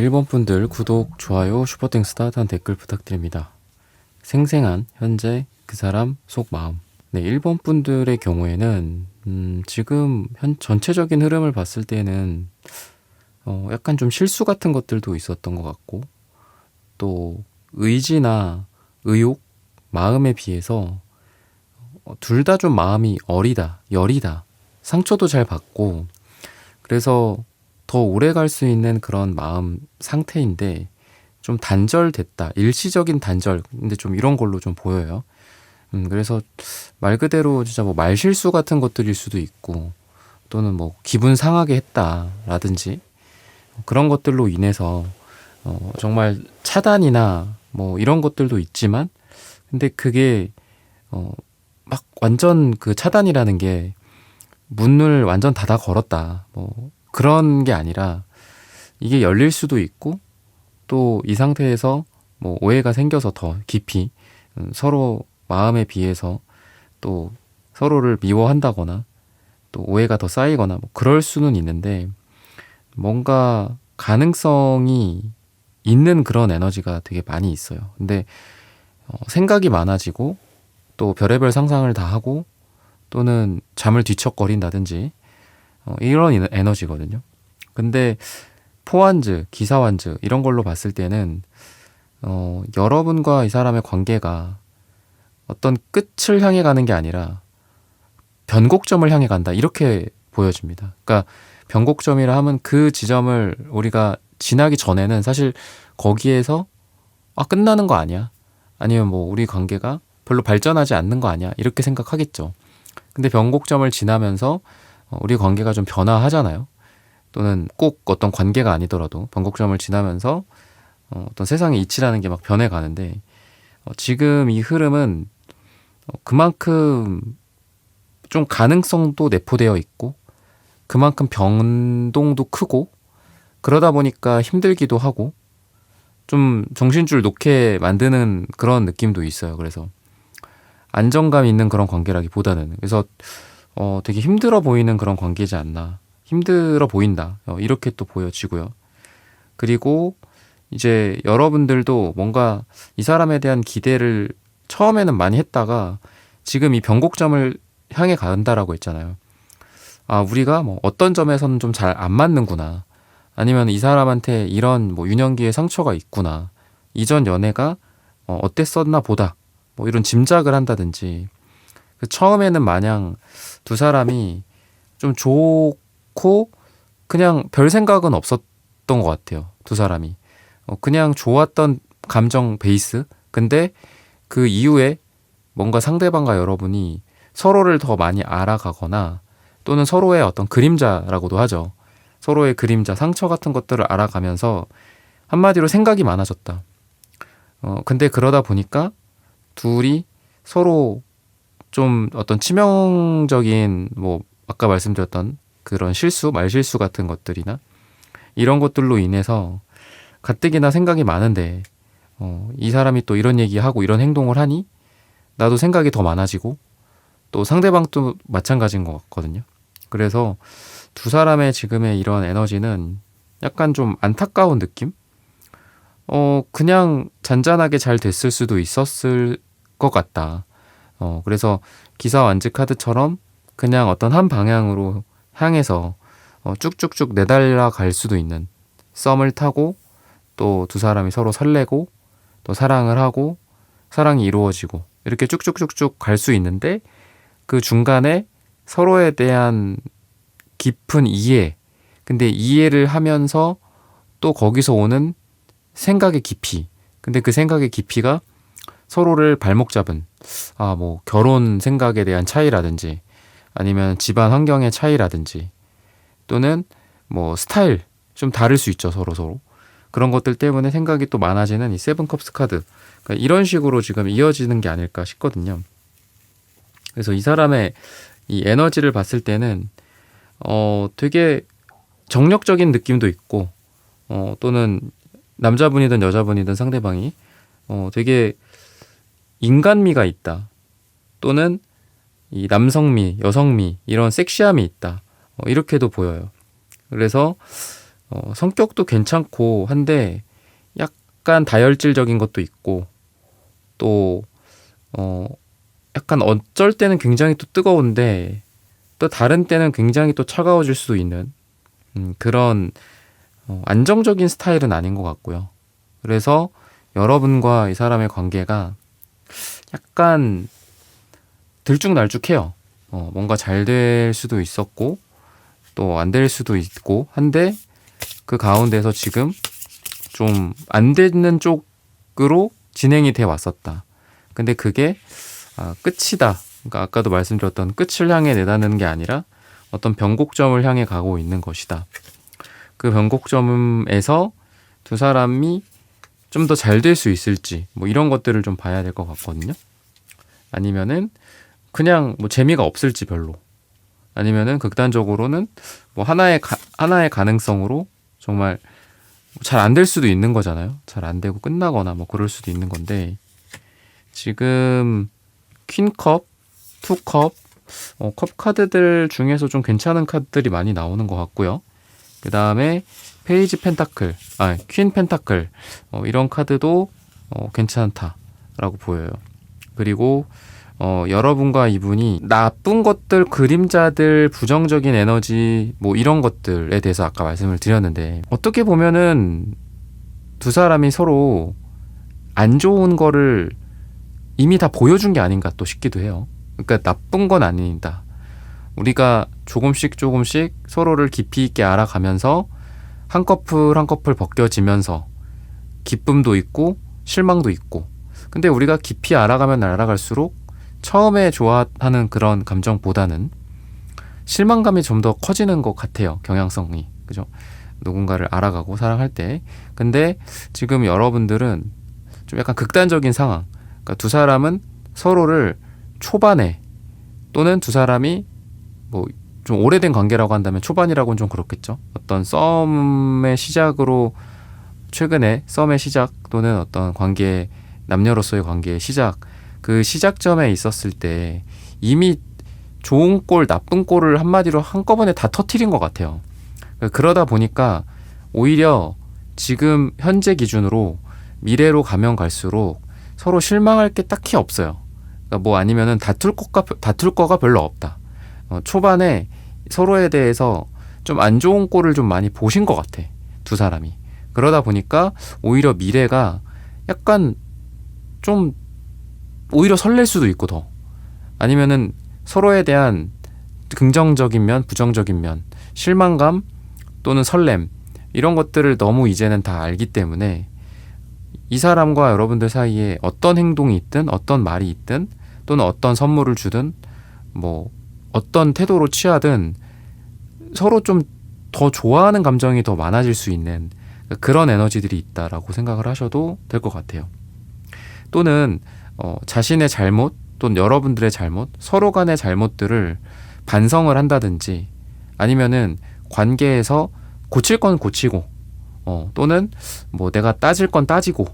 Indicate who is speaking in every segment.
Speaker 1: 1번 분들 구독, 좋아요, 슈퍼땡스 따뜻한 댓글 부탁드립니다. 생생한 현재 그 사람 속 마음. 네, 1번 분들의 경우에는 지금 전체적인 흐름을 봤을 때는 약간 좀 실수 같은 것들도 있었던 것 같고, 또 의지나 의욕, 마음에 비해서 둘 다 좀 마음이 어리다, 여리다, 상처도 잘 받고, 그래서 더 오래 갈 수 있는 그런 마음 상태인데 좀 단절됐다. 일시적인 단절. 근데 좀 이런 걸로 좀 보여요. 그래서 말 그대로 진짜 뭐 말실수 같은 것들일 수도 있고, 또는 뭐 기분 상하게 했다라든지 그런 것들로 인해서 정말 차단이나 뭐 이런 것들도 있지만, 근데 그게 막 완전 그 차단이라는 게 문을 완전 닫아 걸었다, 뭐 그런 게 아니라 이게 열릴 수도 있고, 또 이 상태에서 뭐 오해가 생겨서 더 깊이 서로 마음에 비해서 또 서로를 미워한다거나 또 오해가 더 쌓이거나 뭐 그럴 수는 있는데, 뭔가 가능성이 있는 그런 에너지가 되게 많이 있어요. 근데 생각이 많아지고 또 별의별 상상을 다 하고 또는 잠을 뒤척거린다든지 이런 에너지거든요. 근데 포완즈, 기사완즈 이런 걸로 봤을 때는 여러분과 이 사람의 관계가 어떤 끝을 향해 가는 게 아니라 변곡점을 향해 간다, 이렇게 보여집니다. 그러니까 변곡점이라 하면 그 지점을 우리가 지나기 전에는 사실 거기에서 끝나는 거 아니야? 아니면 뭐 우리 관계가 별로 발전하지 않는 거 아니야? 이렇게 생각하겠죠. 근데 변곡점을 지나면서 우리 관계가 좀 변화하잖아요. 또는 꼭 어떤 관계가 아니더라도 변곡점을 지나면서 어떤 세상의 이치라는 게 막 변해가는데, 지금 이 흐름은 그만큼 좀 가능성도 내포되어 있고 그만큼 변동도 크고, 그러다 보니까 힘들기도 하고 좀 정신줄 놓게 만드는 그런 느낌도 있어요. 그래서 안정감 있는 그런 관계라기보다는, 그래서 되게 힘들어 보이는 그런 관계지 않나, 힘들어 보인다, 이렇게 또 보여지고요. 그리고 이제 여러분들도 뭔가 이 사람에 대한 기대를 처음에는 많이 했다가 지금 이 변곡점을 향해 간다라고 했잖아요. 우리가 뭐 어떤 점에서는 좀 잘 안 맞는구나, 아니면 이 사람한테 이런 뭐 유년기의 상처가 있구나, 이전 연애가 어땠었나 보다, 뭐 이런 짐작을 한다든지, 처음에는 마냥 두 사람이 좀 좋고 그냥 별 생각은 없었던 것 같아요. 두 사람이 그냥 좋았던 감정 베이스. 근데 그 이후에 뭔가 상대방과 여러분이 서로를 더 많이 알아가거나, 또는 서로의 어떤 그림자라고도 하죠. 서로의 그림자, 상처 같은 것들을 알아가면서 한마디로 생각이 많아졌다. 근데 그러다 보니까 둘이 서로 좀 어떤 치명적인, 뭐 아까 말씀드렸던 그런 실수, 말실수 같은 것들이나 이런 것들로 인해서 가뜩이나 생각이 많은데 이 사람이 또 이런 얘기하고 이런 행동을 하니 나도 생각이 더 많아지고, 또 상대방도 마찬가지인 것 같거든요. 그래서 두 사람의 지금의 이런 에너지는 약간 좀 안타까운 느낌? 그냥 잔잔하게 잘 됐을 수도 있었을 것 같다. 그래서 기사 완즈 카드처럼 그냥 어떤 한 방향으로 향해서 쭉쭉쭉 내달려 갈 수도 있는, 썸을 타고 또 두 사람이 서로 설레고 또 사랑을 하고 사랑이 이루어지고 이렇게 쭉쭉쭉쭉 갈 수 있는데, 그 중간에 서로에 대한 깊은 이해, 근데 이해를 하면서 또 거기서 오는 생각의 깊이, 근데 그 생각의 깊이가 서로를 발목 잡은, 뭐 결혼 생각에 대한 차이라든지 아니면 집안 환경의 차이라든지, 또는 뭐 스타일 좀 다를 수 있죠, 서로. 그런 것들 때문에 생각이 또 많아지는 이 세븐컵스 카드. 그러니까 이런 식으로 지금 이어지는 게 아닐까 싶거든요. 그래서 이 사람의 이 에너지를 봤을 때는 되게 정력적인 느낌도 있고, 또는 남자분이든 여자분이든 상대방이 되게 인간미가 있다, 또는 이 남성미, 여성미, 이런 섹시함이 있다, 이렇게도 보여요. 그래서 성격도 괜찮고 한데 약간 다혈질적인 것도 있고 또 약간 어쩔 때는 굉장히 또 뜨거운데 또 다른 때는 굉장히 또 차가워질 수도 있는 그런 안정적인 스타일은 아닌 것 같고요. 그래서 여러분과 이 사람의 관계가 약간 들쭉날쭉해요. 뭔가 잘 될 수도 있었고 또 안 될 수도 있고 한데 그 가운데서 지금 좀 안 되는 쪽으로 진행이 돼 왔었다. 근데 그게 끝이다. 그러니까 아까도 말씀드렸던 끝을 향해 내다는 게 아니라 어떤 변곡점을 향해 가고 있는 것이다. 그 변곡점에서 두 사람이 좀 더 잘 될 수 있을지 뭐 이런 것들을 좀 봐야 될 것 같거든요. 아니면은 그냥 뭐 재미가 없을지 별로. 아니면은 극단적으로는 뭐 하나의 가능성으로 정말 잘 안 될 수도 있는 거잖아요. 잘 안 되고 끝나거나 뭐 그럴 수도 있는 건데 지금 퀸컵, 투컵, 컵 카드들 중에서 좀 괜찮은 카드들이 많이 나오는 것 같고요. 그 다음에 페이지 펜타클, 퀸 펜타클 이런 카드도 괜찮다라고 보여요. 그리고 여러분과 이분이 나쁜 것들, 그림자들, 부정적인 에너지 뭐 이런 것들에 대해서 아까 말씀을 드렸는데 어떻게 보면은 두 사람이 서로 안 좋은 거를 이미 다 보여준 게 아닌가 또 싶기도 해요. 그러니까 나쁜 건 아니다. 우리가 조금씩 서로를 깊이 있게 알아가면서 한 커플 한 커플 벗겨지면서 기쁨도 있고 실망도 있고 근데 우리가 깊이 알아가면 알아갈수록 처음에 좋아하는 그런 감정보다는 실망감이 좀 더 커지는 것 같아요. 경향성이. 그죠? 누군가를 알아가고 사랑할 때. 근데 지금 여러분들은 좀 약간 극단적인 상황. 그러니까 두 사람은 서로를 초반에 또는 두 사람이 뭐 좀 오래된 관계라고 한다면 초반이라고는 좀 그렇겠죠. 어떤 썸의 시작으로 최근에 썸의 시작 또는 어떤 관계 남녀로서의 관계의 시작 그 시작점에 있었을 때 이미 좋은 꼴 나쁜 꼴을 한마디로 한꺼번에 다 터트린 것 같아요. 그러다 보니까 오히려 지금 현재 기준으로 미래로 가면 갈수록 서로 실망할 게 딱히 없어요. 그러니까 뭐 아니면은 다툴 거가 별로 없다. 초반에 서로에 대해서 좀 안 좋은 꼴을 좀 많이 보신 것 같아. 두 사람이. 그러다 보니까 오히려 미래가 약간 좀 오히려 설렐 수도 있고 더. 아니면은 서로에 대한 긍정적인 면, 부정적인 면, 실망감 또는 설렘 이런 것들을 너무 이제는 다 알기 때문에 이 사람과 여러분들 사이에 어떤 행동이 있든 어떤 말이 있든 또는 어떤 선물을 주든 뭐 어떤 태도로 취하든 서로 좀 더 좋아하는 감정이 더 많아질 수 있는 그런 에너지들이 있다라고 생각을 하셔도 될 것 같아요. 또는 자신의 잘못 또는 여러분들의 잘못, 서로 간의 잘못들을 반성을 한다든지 아니면은 관계에서 고칠 건 고치고 또는 뭐 내가 따질 건 따지고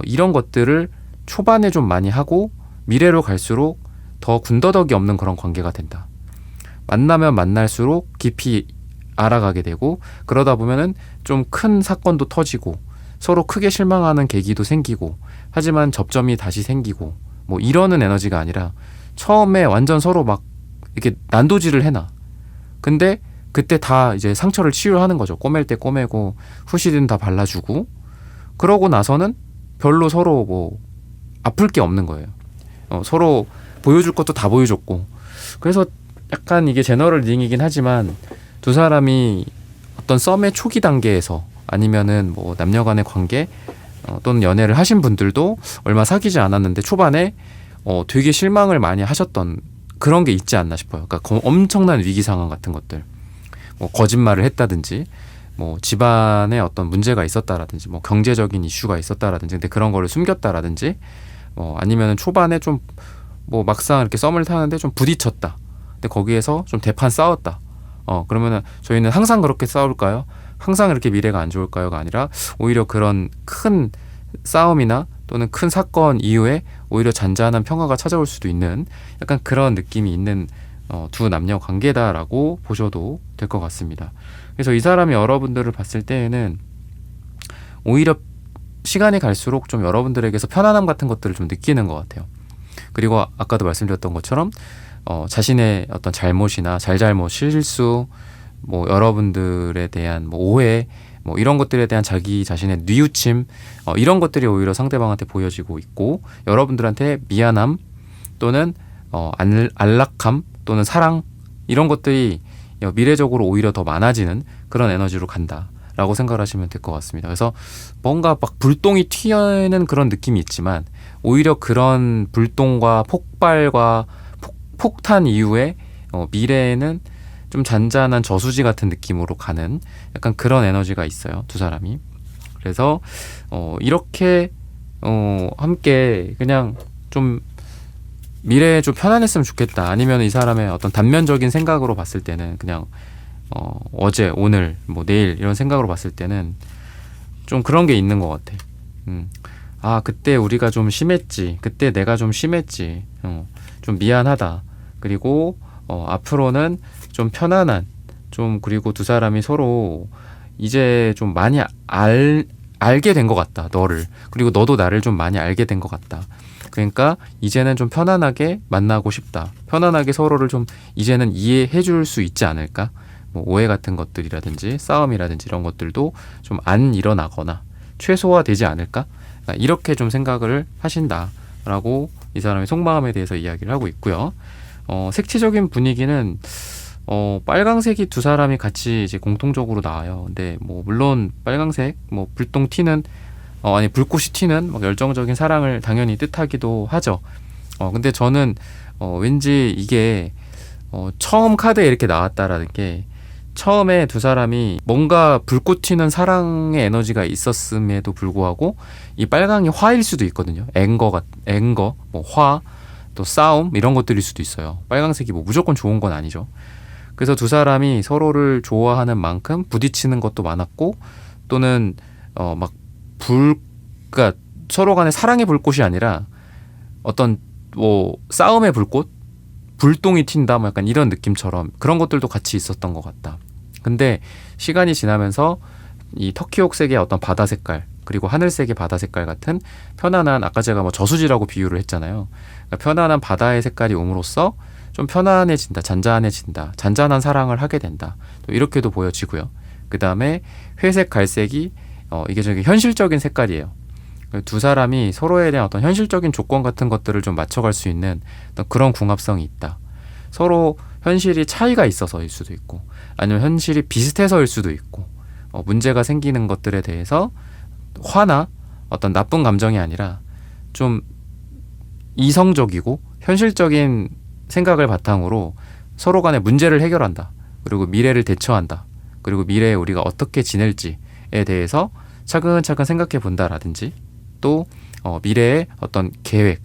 Speaker 1: 이런 것들을 초반에 좀 많이 하고 미래로 갈수록 더 군더더기 없는 그런 관계가 된다. 만나면 만날수록 깊이 알아가게 되고 그러다 보면은 좀 큰 사건도 터지고 서로 크게 실망하는 계기도 생기고 하지만 접점이 다시 생기고 뭐 이러는 에너지가 아니라 처음에 완전 서로 막 이렇게 난도질을 해놔. 근데 그때 다 이제 상처를 치유하는 거죠. 꼬맬 때 꼬매고 후시딘 다 발라주고 그러고 나서는 별로 서로 뭐 아플 게 없는 거예요. 서로 보여줄 것도 다 보여줬고 그래서 약간 이게 제너럴 리딩이긴 하지만 두 사람이 어떤 썸의 초기 단계에서 아니면은 뭐 남녀간의 관계 또는 연애를 하신 분들도 얼마 사귀지 않았는데 초반에 되게 실망을 많이 하셨던 그런 게 있지 않나 싶어요. 그러니까 엄청난 위기 상황 같은 것들, 뭐 거짓말을 했다든지, 뭐 집안에 어떤 문제가 있었다라든지, 뭐 경제적인 이슈가 있었다라든지, 근데 그런 거를 숨겼다라든지, 아니면은 초반에 좀 뭐 막상 이렇게 썸을 타는데 좀 부딪혔다. 근데 거기에서 좀 대판 싸웠다. 그러면은 저희는 항상 그렇게 싸울까요? 항상 이렇게 미래가 안 좋을까요가 아니라 오히려 그런 큰 싸움이나 또는 큰 사건 이후에 오히려 잔잔한 평화가 찾아올 수도 있는 약간 그런 느낌이 있는 두 남녀 관계다라고 보셔도 될 것 같습니다. 그래서 이 사람이 여러분들을 봤을 때에는 오히려 시간이 갈수록 좀 여러분들에게서 편안함 같은 것들을 좀 느끼는 것 같아요. 그리고 아까도 말씀드렸던 것처럼 자신의 어떤 잘못이나 잘잘못, 실수, 뭐 여러분들에 대한 뭐 오해, 뭐 이런 것들에 대한 자기 자신의 뉘우침, 이런 것들이 오히려 상대방한테 보여지고 있고, 여러분들한테 미안함 또는 안락함 또는 사랑, 이런 것들이 미래적으로 오히려 더 많아지는 그런 에너지로 간다라고 생각을 하시면 될 것 같습니다. 그래서 뭔가 막 불똥이 튀는 그런 느낌이 있지만, 오히려 그런 불똥과 폭발과 폭탄 이후에 미래에는 좀 잔잔한 저수지 같은 느낌으로 가는 약간 그런 에너지가 있어요, 두 사람이. 그래서 이렇게 함께 그냥 좀 미래에 좀 편안했으면 좋겠다, 아니면 이 사람의 어떤 단면적인 생각으로 봤을 때는 그냥 어제, 오늘, 뭐 내일 이런 생각으로 봤을 때는 좀 그런 게 있는 것 같아. 아, 그때 우리가 좀 심했지, 그때 내가 좀 심했지, 좀 미안하다. 그리고 앞으로는 좀 편안한, 좀, 그리고 두 사람이 서로 이제 좀 많이 알게 된 것 같다, 너를. 그리고 너도 나를 좀 많이 알게 된 것 같다. 그러니까 이제는 좀 편안하게 만나고 싶다. 편안하게 서로를 좀 이제는 이해해 줄 수 있지 않을까? 뭐 오해 같은 것들이라든지 싸움이라든지 이런 것들도 좀 안 일어나거나 최소화되지 않을까? 이렇게 좀 생각을 하신다라고 이 사람의 속마음에 대해서 이야기를 하고 있고요. 색채적인 분위기는 빨강색이 두 사람이 같이 이제 공통적으로 나와요. 근데 뭐 물론 빨강색, 뭐 불똥 튀는 불꽃이 튀는 막 열정적인 사랑을 당연히 뜻하기도 하죠. 근데 저는 왠지 이게 처음 카드에 이렇게 나왔다라는 게, 처음에 두 사람이 뭔가 불꽃 튀는 사랑의 에너지가 있었음에도 불구하고 이 빨강이 화일 수도 있거든요. 앵거, 뭐 화, 또 싸움 이런 것들일 수도 있어요. 빨강색이 뭐 무조건 좋은 건 아니죠. 그래서 두 사람이 서로를 좋아하는 만큼 부딪히는 것도 많았고, 또는 그러니까 서로 간에 사랑의 불꽃이 아니라 어떤 뭐 싸움의 불꽃, 불똥이 튄다, 뭐 약간 이런 느낌처럼 그런 것들도 같이 있었던 것 같다. 근데 시간이 지나면서 이 터키옥색의 어떤 바다 색깔, 그리고 하늘색의 바다 색깔 같은 편안한, 아까 제가 뭐 저수지라고 비유를 했잖아요. 그러니까 편안한 바다의 색깔이 옴으로써 좀 편안해진다, 잔잔해진다, 잔잔한 사랑을 하게 된다, 또 이렇게도 보여지고요. 그 다음에 회색, 갈색이 이게 저기 현실적인 색깔이에요. 두 사람이 서로에 대한 어떤 현실적인 조건 같은 것들을 좀 맞춰갈 수 있는 어떤 그런 궁합성이 있다. 서로 현실이 차이가 있어서일 수도 있고, 아니면 현실이 비슷해서일 수도 있고, 문제가 생기는 것들에 대해서 화나 어떤 나쁜 감정이 아니라 좀 이성적이고 현실적인 생각을 바탕으로 서로 간의 문제를 해결한다. 그리고 미래를 대처한다. 그리고 미래에 우리가 어떻게 지낼지에 대해서 차근차근 생각해 본다라든지, 또 미래의 어떤 계획,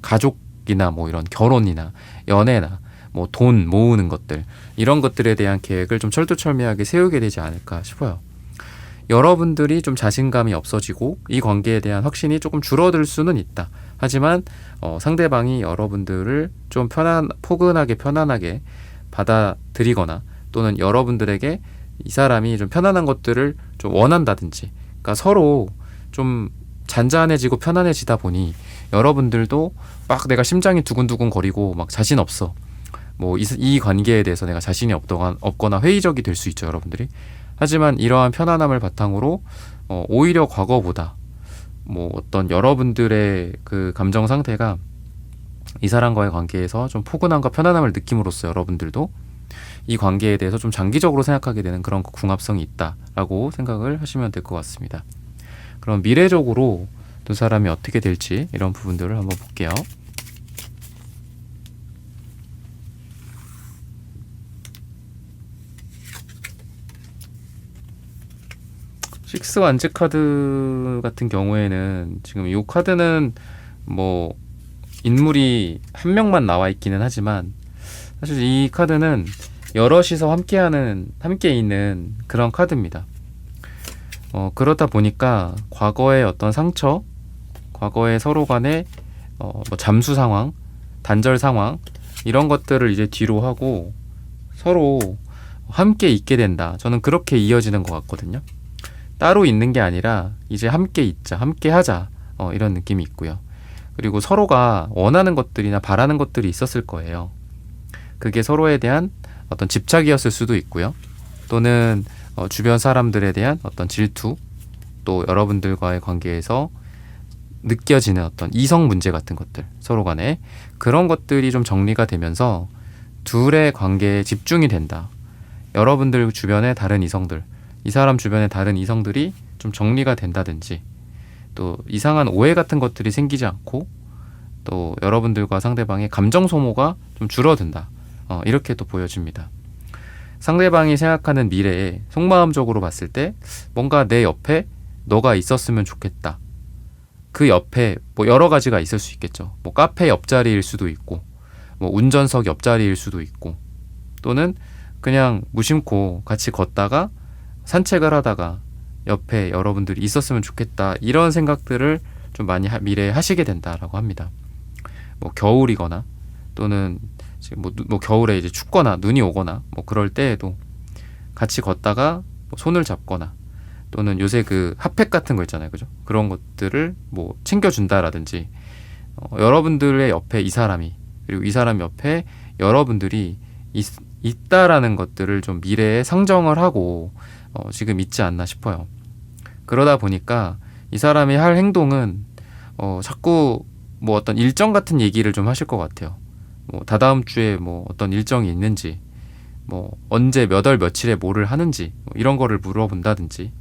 Speaker 1: 가족이나 뭐 이런 결혼이나 연애나 뭐 돈 모으는 것들, 이런 것들에 대한 계획을 좀 철두철미하게 세우게 되지 않을까 싶어요. 여러분들이 좀 자신감이 없어지고 이 관계에 대한 확신이 조금 줄어들 수는 있다. 하지만 상대방이 여러분들을 좀 포근하게 편안하게 받아들이거나, 또는 여러분들에게 이 사람이 좀 편안한 것들을 좀 원한다든지, 그러니까 서로 좀 잔잔해지고 편안해지다 보니 여러분들도 막 내가 심장이 두근두근 거리고 막 자신 없어, 뭐 이 관계에 대해서 내가 자신이 없거나 회의적이 될 수 있죠, 여러분들이. 하지만 이러한 편안함을 바탕으로 오히려 과거보다 뭐 어떤 여러분들의 그 감정 상태가 이 사람과의 관계에서 좀 포근함과 편안함을 느낌으로써 여러분들도 이 관계에 대해서 좀 장기적으로 생각하게 되는 그런 궁합성이 있다라고 생각을 하시면 될 것 같습니다. 그럼 미래적으로 두 사람이 어떻게 될지 이런 부분들을 한번 볼게요. 식스 완즈 카드 같은 경우에는 지금 이 카드는 뭐 인물이 한 명만 나와 있기는 하지만, 사실 이 카드는 여럿이서 함께 있는 그런 카드입니다. 그렇다 보니까 과거의 어떤 상처, 과거의 서로 간의 뭐 잠수 상황, 단절 상황, 이런 것들을 이제 뒤로 하고 서로 함께 있게 된다. 저는 그렇게 이어지는 것 같거든요. 따로 있는 게 아니라 이제 함께 있자, 함께 하자, 이런 느낌이 있고요. 그리고 서로가 원하는 것들이나 바라는 것들이 있었을 거예요. 그게 서로에 대한 어떤 집착이었을 수도 있고요. 또는 주변 사람들에 대한 어떤 질투, 또 여러분들과의 관계에서 느껴지는 어떤 이성 문제 같은 것들, 서로 간에 그런 것들이 좀 정리가 되면서 둘의 관계에 집중이 된다. 여러분들 주변의 다른 이성들, 이 사람 주변의 다른 이성들이 좀 정리가 된다든지, 또 이상한 오해 같은 것들이 생기지 않고, 또 여러분들과 상대방의 감정 소모가 좀 줄어든다. 이렇게 또 보여집니다. 상대방이 생각하는 미래에 속마음적으로 봤을 때 뭔가 내 옆에 너가 있었으면 좋겠다. 그 옆에 뭐 여러 가지가 있을 수 있겠죠. 뭐 카페 옆자리일 수도 있고, 뭐 운전석 옆자리일 수도 있고, 또는 그냥 무심코 같이 걷다가 산책을 하다가 옆에 여러분들이 있었으면 좋겠다. 이런 생각들을 좀 많이 미래에 하시게 된다라고 합니다. 뭐 겨울이거나 또는 지금 뭐 겨울에 이제 춥거나 눈이 오거나 뭐 그럴 때에도 같이 걷다가 뭐 손을 잡거나, 또는 요새 그 핫팩 같은 거 있잖아요, 그죠? 그런 것들을 뭐 챙겨준다라든지, 여러분들의 옆에 이 사람이, 그리고 이 사람 옆에 여러분들이 있다라는 것들을 좀 미래에 상정을 하고 지금 있지 않나 싶어요. 그러다 보니까 이 사람이 할 행동은 자꾸 뭐 어떤 일정 같은 얘기를 좀 하실 것 같아요. 뭐 다다음 주에 뭐 어떤 일정이 있는지, 뭐 언제 몇 월 며칠에 뭐를 하는지, 뭐 이런 거를 물어본다든지,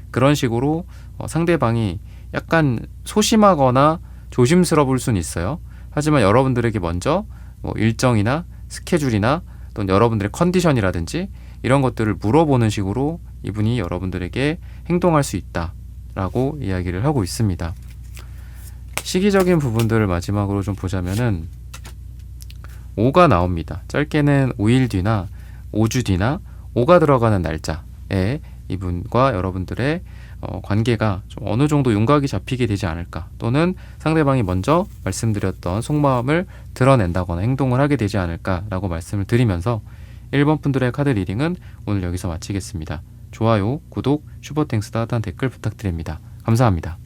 Speaker 1: 그런 식으로 상대방이 약간 소심하거나 조심스러울 수는 있어요. 하지만 여러분들에게 먼저 뭐 일정이나 스케줄이나 또는 여러분들의 컨디션이라든지 이런 것들을 물어보는 식으로 이분이 여러분들에게 행동할 수 있다라고 이야기를 하고 있습니다. 시기적인 부분들을 마지막으로 좀 보자면은 5가 나옵니다. 짧게는 5일 뒤나 5주 뒤나 5가 들어가는 날짜에 이분과 여러분들의 관계가 좀 어느 정도 윤곽이 잡히게 되지 않을까, 또는 상대방이 먼저 말씀드렸던 속마음을 드러낸다거나 행동을 하게 되지 않을까라고 말씀을 드리면서 1번 분들의 카드 리딩은 오늘 여기서 마치겠습니다. 좋아요, 구독, 슈퍼땡스 따뜻한 댓글 부탁드립니다. 감사합니다.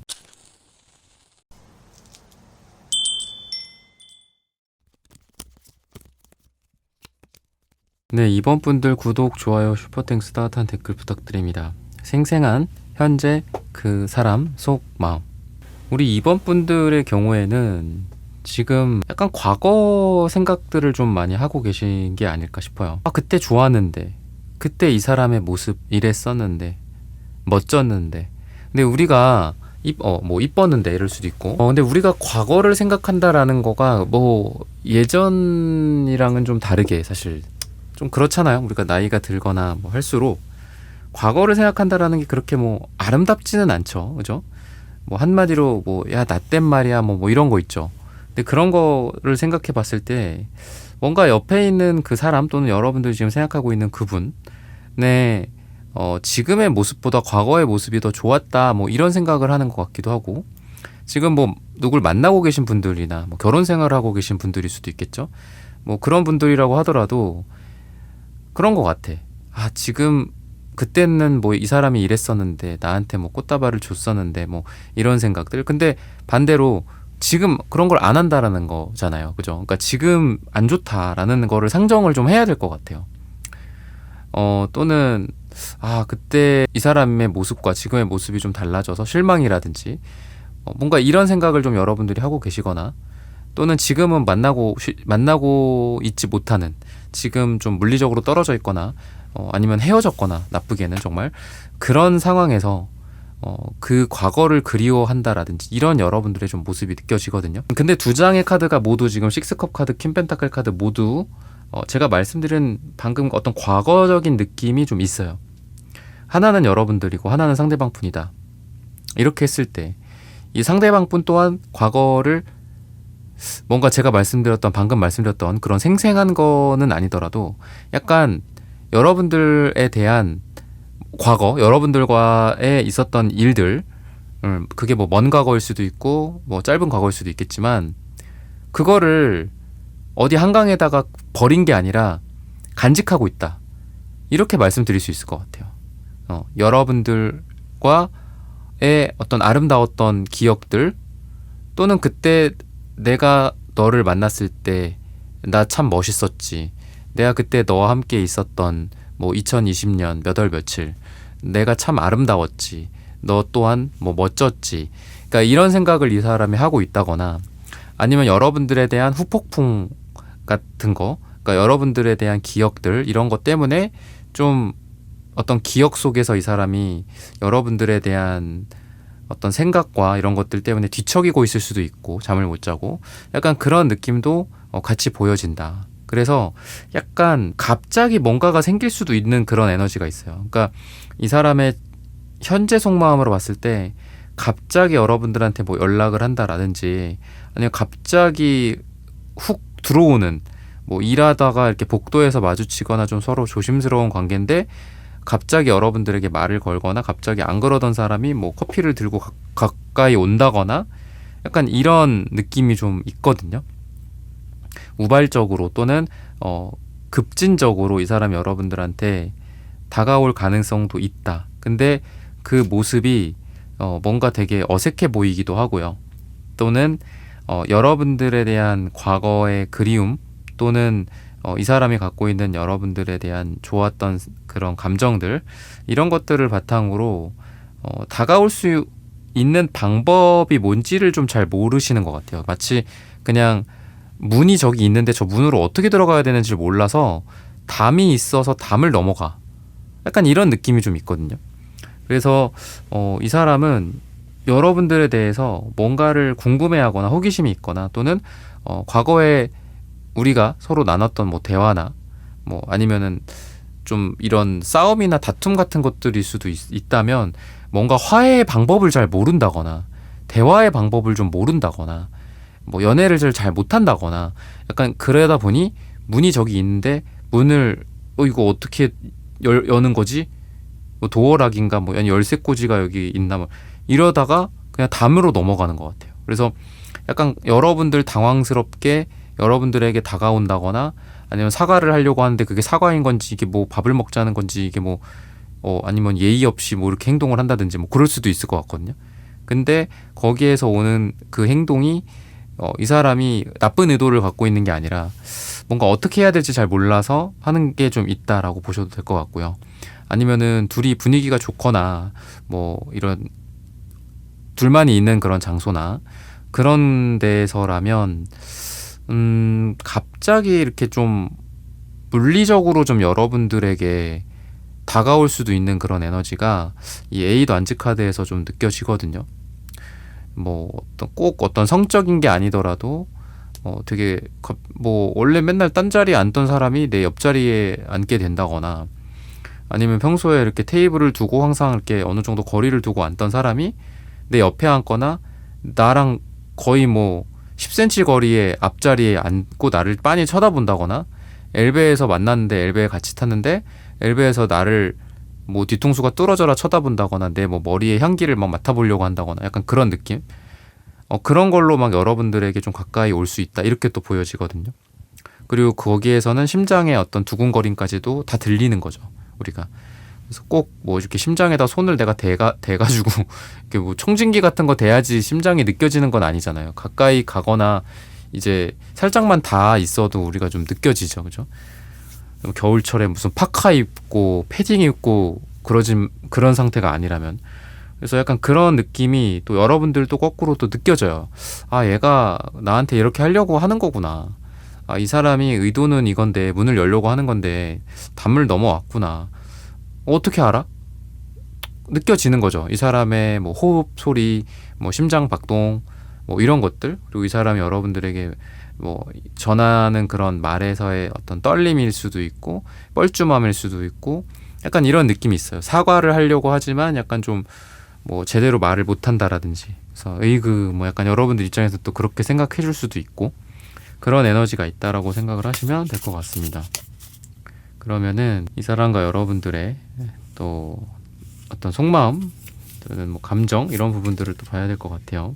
Speaker 1: 네, 2번 분들 구독, 좋아요, 슈퍼땡스 따뜻한 댓글 부탁드립니다. 생생한 현재 그 사람 속 마음. 우리 2번 분들의 경우에는 지금 약간 과거 생각들을 좀 많이 하고 계신 게 아닐까 싶어요. 그때 좋았는데, 그때 이 사람의 모습 이랬었는데, 멋졌는데, 근데 우리가 뭐 이뻤는데 이럴 수도 있고, 근데 우리가 과거를 생각한다라는 거가 뭐 예전이랑은 좀 다르게 사실 좀 그렇잖아요. 우리가 나이가 들거나 뭐 할수록 과거를 생각한다라는 게 그렇게 뭐 아름답지는 않죠, 그죠? 뭐 한마디로 뭐 야 나 땐 말이야 뭐 이런 거 있죠. 근데 그런 거를 생각해 봤을 때 뭔가 옆에 있는 그 사람, 또는 여러분들이 지금 생각하고 있는 그분의 지금의 모습보다 과거의 모습이 더 좋았다, 뭐 이런 생각을 하는 것 같기도 하고, 지금 뭐 누굴 만나고 계신 분들이나 뭐 결혼 생활을 하고 계신 분들일 수도 있겠죠. 뭐 그런 분들이라고 하더라도 그런 것 같아. 지금 그때는 뭐 이 사람이 이랬었는데, 나한테 뭐 꽃다발을 줬었는데, 뭐 이런 생각들. 근데 반대로 지금 그런 걸 안 한다라는 거잖아요, 그죠? 그러니까 지금 안 좋다라는 거를 상정을 좀 해야 될 것 같아요. 또는 그때 이 사람의 모습과 지금의 모습이 좀 달라져서 실망이라든지, 뭔가 이런 생각을 좀 여러분들이 하고 계시거나, 또는 지금은 만나고 있지 못하는, 지금 좀 물리적으로 떨어져 있거나, 아니면 헤어졌거나, 나쁘게는 정말 그런 상황에서 그 과거를 그리워한다라든지 이런 여러분들의 좀 모습이 느껴지거든요. 근데 두 장의 카드가 모두 지금 식스컵 카드, 퀸펜타클 카드 모두 제가 말씀드린 방금 어떤 과거적인 느낌이 좀 있어요. 하나는 여러분들이고 하나는 상대방 분이다. 이렇게 했을 때 이 상대방 분 또한 과거를 뭔가 제가 방금 말씀드렸던 그런 생생한 거는 아니더라도 약간 여러분들에 대한 과거, 여러분들과의 있었던 일들, 그게 뭐 먼 과거일 수도 있고 뭐 짧은 과거일 수도 있겠지만, 그거를 어디 한강에다가 버린 게 아니라 간직하고 있다. 이렇게 말씀드릴 수 있을 것 같아요. 여러분들과의 어떤 아름다웠던 기억들, 또는 그때 내가 너를 만났을 때 나 참 멋있었지. 내가 그때 너와 함께 있었던 뭐 2020년 몇 월 며칠 내가 참 아름다웠지. 너 또한 뭐 멋졌지. 그러니까 이런 생각을 이 사람이 하고 있다거나, 아니면 여러분들에 대한 후폭풍 같은 거, 그러니까 여러분들에 대한 기억들, 이런 것 때문에 좀 어떤 기억 속에서 이 사람이 여러분들에 대한 어떤 생각과 이런 것들 때문에 뒤척이고 있을 수도 있고, 잠을 못 자고, 약간 그런 느낌도 같이 보여진다. 그래서 약간 갑자기 뭔가가 생길 수도 있는 그런 에너지가 있어요. 그러니까 이 사람의 현재 속마음으로 봤을 때 갑자기 여러분들한테 뭐 연락을 한다라든지, 아니면 갑자기 훅 들어오는, 뭐 일하다가 이렇게 복도에서 마주치거나 좀 서로 조심스러운 관계인데 갑자기 여러분들에게 말을 걸거나, 갑자기 안 그러던 사람이 뭐 커피를 들고 가까이 온다거나, 약간 이런 느낌이 좀 있거든요. 우발적으로 또는 급진적으로 이 사람이 여러분들한테 다가올 가능성도 있다. 근데 그 모습이 뭔가 되게 어색해 보이기도 하고요. 또는 여러분들에 대한 과거의 그리움, 또는 이 사람이 갖고 있는 여러분들에 대한 좋았던 그런 감정들, 이런 것들을 바탕으로 다가올 수 있는 방법이 뭔지를 좀 잘 모르시는 것 같아요. 마치 그냥 문이 저기 있는데 저 문으로 어떻게 들어가야 되는지를 몰라서 담이 있어서 담을 넘어가. 약간 이런 느낌이 좀 있거든요. 그래서 이 사람은 여러분들에 대해서 뭔가를 궁금해하거나 호기심이 있거나, 또는 과거에 우리가 서로 나눴던 뭐 대화나, 뭐 아니면은 좀 이런 싸움이나 다툼 같은 것들일 수도 있다면, 뭔가 화해의 방법을 잘 모른다거나, 대화의 방법을 좀 모른다거나, 뭐 연애를 잘 못한다거나, 약간 그러다 보니 문이 저기 있는데 문을 이거 어떻게 여는 거지? 뭐 도어락인가, 뭐 열쇠 꽂이가 여기 있나, 뭐 이러다가 그냥 담으로 넘어가는 것 같아요. 그래서 약간 여러분들 당황스럽게 여러분들에게 다가온다거나, 아니면 사과를 하려고 하는데 그게 사과인 건지, 이게 뭐 밥을 먹자는 건지, 이게 뭐 아니면 예의 없이 뭐 이렇게 행동을 한다든지, 뭐 그럴 수도 있을 것 같거든요. 근데 거기에서 오는 그 행동이 이 사람이 나쁜 의도를 갖고 있는 게 아니라 뭔가 어떻게 해야 될지 잘 몰라서 하는 게 좀 있다라고 보셔도 될 것 같고요. 아니면은 둘이 분위기가 좋거나, 뭐 이런 둘만이 있는 그런 장소나 그런 데서라면 갑자기 이렇게 좀 물리적으로 좀 여러분들에게 다가올 수도 있는 그런 에너지가 이 에이도 안지카드에서 좀 느껴지거든요. 뭐 꼭 어떤 성적인 게 아니더라도 되게 뭐 원래 맨날 딴 자리에 앉던 사람이 내 옆자리에 앉게 된다거나, 아니면 평소에 이렇게 테이블을 두고 항상 이렇게 어느 정도 거리를 두고 앉던 사람이 내 옆에 앉거나, 나랑 거의 뭐 10cm 거리에 앞자리에 앉고 나를 빤히 쳐다본다거나, 엘베에서 만났는데 엘베에 같이 탔는데 엘베에서 나를 뭐 뒤통수가 뚫어져라 쳐다본다거나, 내 뭐 머리에 향기를 막 맡아보려고 한다거나, 약간 그런 느낌? 그런 걸로 막 여러분들에게 좀 가까이 올 수 있다, 이렇게 또 보여지거든요. 그리고 거기에서는 심장의 어떤 두근거림까지도 다 들리는 거죠, 우리가. 그래서 꼭 뭐 이렇게 심장에다 손을 내가 대가지고 이렇게 뭐 청진기 같은 거 대야지 심장이 느껴지는 건 아니잖아요. 가까이 가거나 이제 살짝만 닿아 있어도 우리가 좀 느껴지죠, 그죠? 겨울철에 무슨 파카 입고 패딩 입고 그런 상태가 아니라면. 그래서 약간 그런 느낌이 또 여러분들도 거꾸로 또 느껴져요. 아, 얘가 나한테 이렇게 하려고 하는 거구나. 아, 이 사람이 의도는 이건데, 문을 열려고 하는 건데 담을 넘어왔구나. 어떻게 알아? 느껴지는 거죠. 이 사람의 뭐 호흡 소리, 뭐 심장 박동, 뭐 이런 것들, 그리고 이 사람이 여러분들에게 뭐 전하는 그런 말에서의 어떤 떨림일 수도 있고, 뻘쭘함일 수도 있고, 약간 이런 느낌이 있어요. 사과를 하려고 하지만 약간 좀 뭐 제대로 말을 못한다라든지, 그래서 에이그 뭐 약간 여러분들 입장에서 또 그렇게 생각해 줄 수도 있고, 그런 에너지가 있다라고 생각을 하시면 될 것 같습니다. 그러면은 이 사람과 여러분들의 또 어떤 속마음 또는 뭐 감정, 이런 부분들을 또 봐야 될 것 같아요.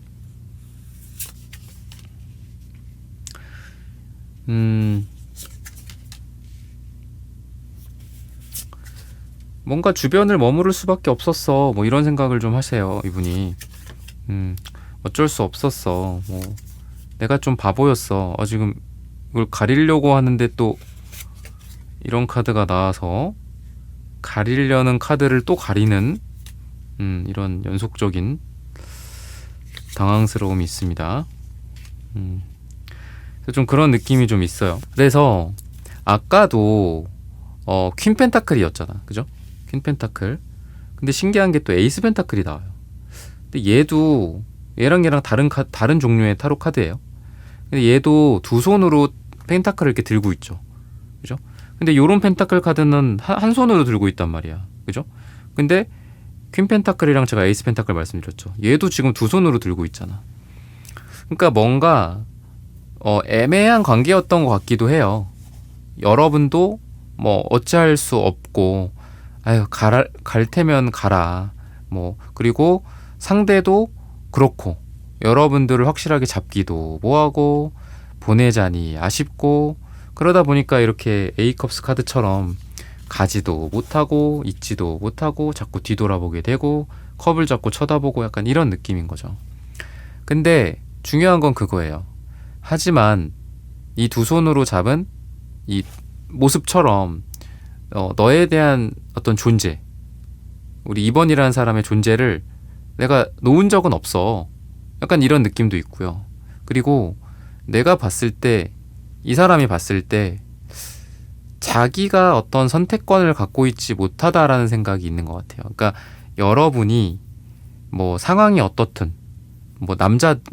Speaker 1: 뭔가 주변을 머무를 수밖에 없었어. 뭐 이런 생각을 좀 하세요, 이분이. 어쩔 수 없었어. 뭐 내가 좀 바보였어. 지금 이걸 가리려고 하는데 또 이런 카드가 나와서 가리려는 카드를 또 가리는 이런 연속적인 당황스러움이 있습니다. 그래서 좀 그런 느낌이 좀 있어요. 그래서 아까도 퀸 펜타클이었잖아, 그죠? 퀸 펜타클. 근데 신기한 게 또 에이스 펜타클이 나와요. 근데 얘도 얘랑 다른 종류의 타로 카드예요. 근데 얘도 두 손으로 펜타클을 이렇게 들고 있죠, 그죠? 근데 요런 펜타클 카드는 한 손으로 들고 있단 말이야, 그죠? 근데 퀸 펜타클이랑 제가 에이스 펜타클 말씀드렸죠. 얘도 지금 두 손으로 들고 있잖아. 그러니까 뭔가 애매한 관계였던 것 같기도 해요. 여러분도 뭐 어찌할 수 없고, 아유 갈 테면 가라. 뭐 그리고 상대도 그렇고, 여러분들을 확실하게 잡기도 뭐하고, 보내자니 아쉽고, 그러다 보니까 이렇게 A컵스 카드처럼 가지도 못하고 있지도 못하고 자꾸 뒤돌아보게 되고 컵을 잡고 쳐다보고 약간 이런 느낌인 거죠. 근데 중요한 건 그거예요. 하지만 이 두 손으로 잡은 이 모습처럼 너에 대한 어떤 존재, 우리 2번이라는 사람의 존재를 내가 놓은 적은 없어. 약간 이런 느낌도 있고요. 그리고 내가 봤을 때, 이 사람이 봤을 때 자기가 어떤 선택권을 갖고 있지 못하다라는 생각이 있는 것 같아요. 그러니까 여러분이 뭐 상황이 어떻든, 뭐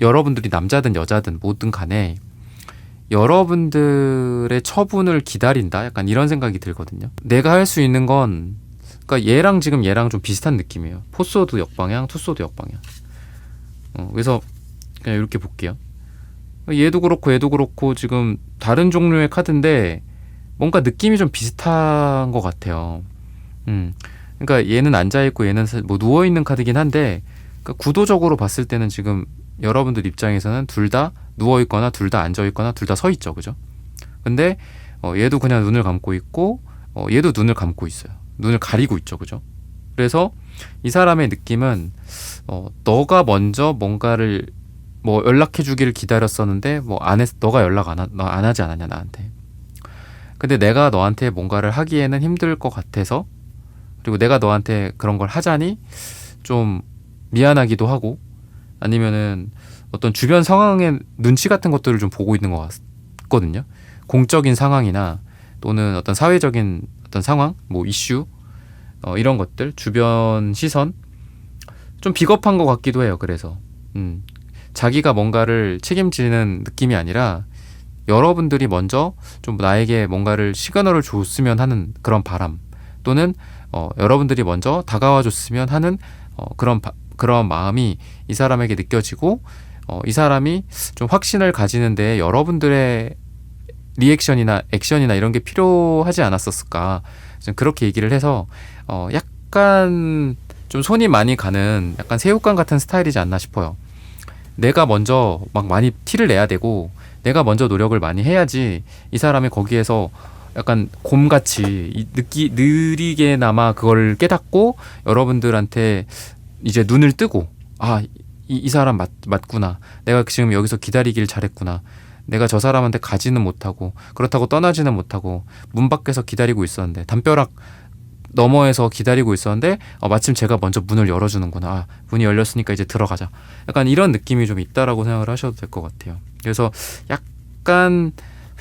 Speaker 1: 여러분들이 남자든 여자든 뭐든 간에 여러분들의 처분을 기다린다, 약간 이런 생각이 들거든요. 내가 할 수 있는 건, 그러니까 얘랑 좀 비슷한 느낌이에요. 포소도 역방향, 투소도 역방향. 그래서 그냥 이렇게 볼게요. 얘도 그렇고 지금 다른 종류의 카드인데 뭔가 느낌이 좀 비슷한 것 같아요. 그러니까 얘는 앉아있고 얘는 뭐 누워있는 카드긴 한데, 그러니까 구도적으로 봤을 때는 지금 여러분들 입장에서는 둘 다 누워있거나 둘 다 앉아있거나 둘 다 서있죠, 그죠? 근데 얘도 그냥 눈을 감고 있고, 얘도 눈을 감고 있어요. 눈을 가리고 있죠, 그죠? 그래서 이 사람의 느낌은 너가 먼저 뭔가를 뭐 연락해 주기를 기다렸었는데 뭐 너가 연락 안 하지 않았냐 나한테. 근데 내가 너한테 뭔가를 하기에는 힘들 것 같아서, 그리고 내가 너한테 그런 걸 하자니 좀 미안하기도 하고, 아니면은 어떤 주변 상황의 눈치 같은 것들을 좀 보고 있는 것 같거든요. 공적인 상황이나 또는 어떤 사회적인 어떤 상황, 뭐 이슈, 이런 것들, 주변 시선, 좀 비겁한 것 같기도 해요. 그래서 자기가 뭔가를 책임지는 느낌이 아니라 여러분들이 먼저 좀 나에게 뭔가를 시그널을 줬으면 하는 그런 바람, 또는 여러분들이 먼저 다가와 줬으면 하는 그런 마음이 이 사람에게 느껴지고, 이 사람이 좀 확신을 가지는데 여러분들의 리액션이나 액션이나 이런 게 필요하지 않았었을까, 그렇게 얘기를 해서 약간 좀 손이 많이 가는 약간 새우깡 같은 스타일이지 않나 싶어요. 내가 먼저 막 많이 티를 내야 되고 내가 먼저 노력을 많이 해야지 이 사람이 거기에서 약간 곰같이 느리게나마 그걸 깨닫고 여러분들한테 이제 눈을 뜨고, 이 사람 맞구나, 내가 지금 여기서 기다리길 잘했구나, 내가 저 사람한테 가지는 못하고 그렇다고 떠나지는 못하고 문 밖에서 기다리고 있었는데, 담벼락 너머에서 기다리고 있었는데 마침 제가 먼저 문을 열어주는구나, 문이 열렸으니까 이제 들어가자, 약간 이런 느낌이 좀 있다라고 생각을 하셔도 될 것 같아요. 그래서 약간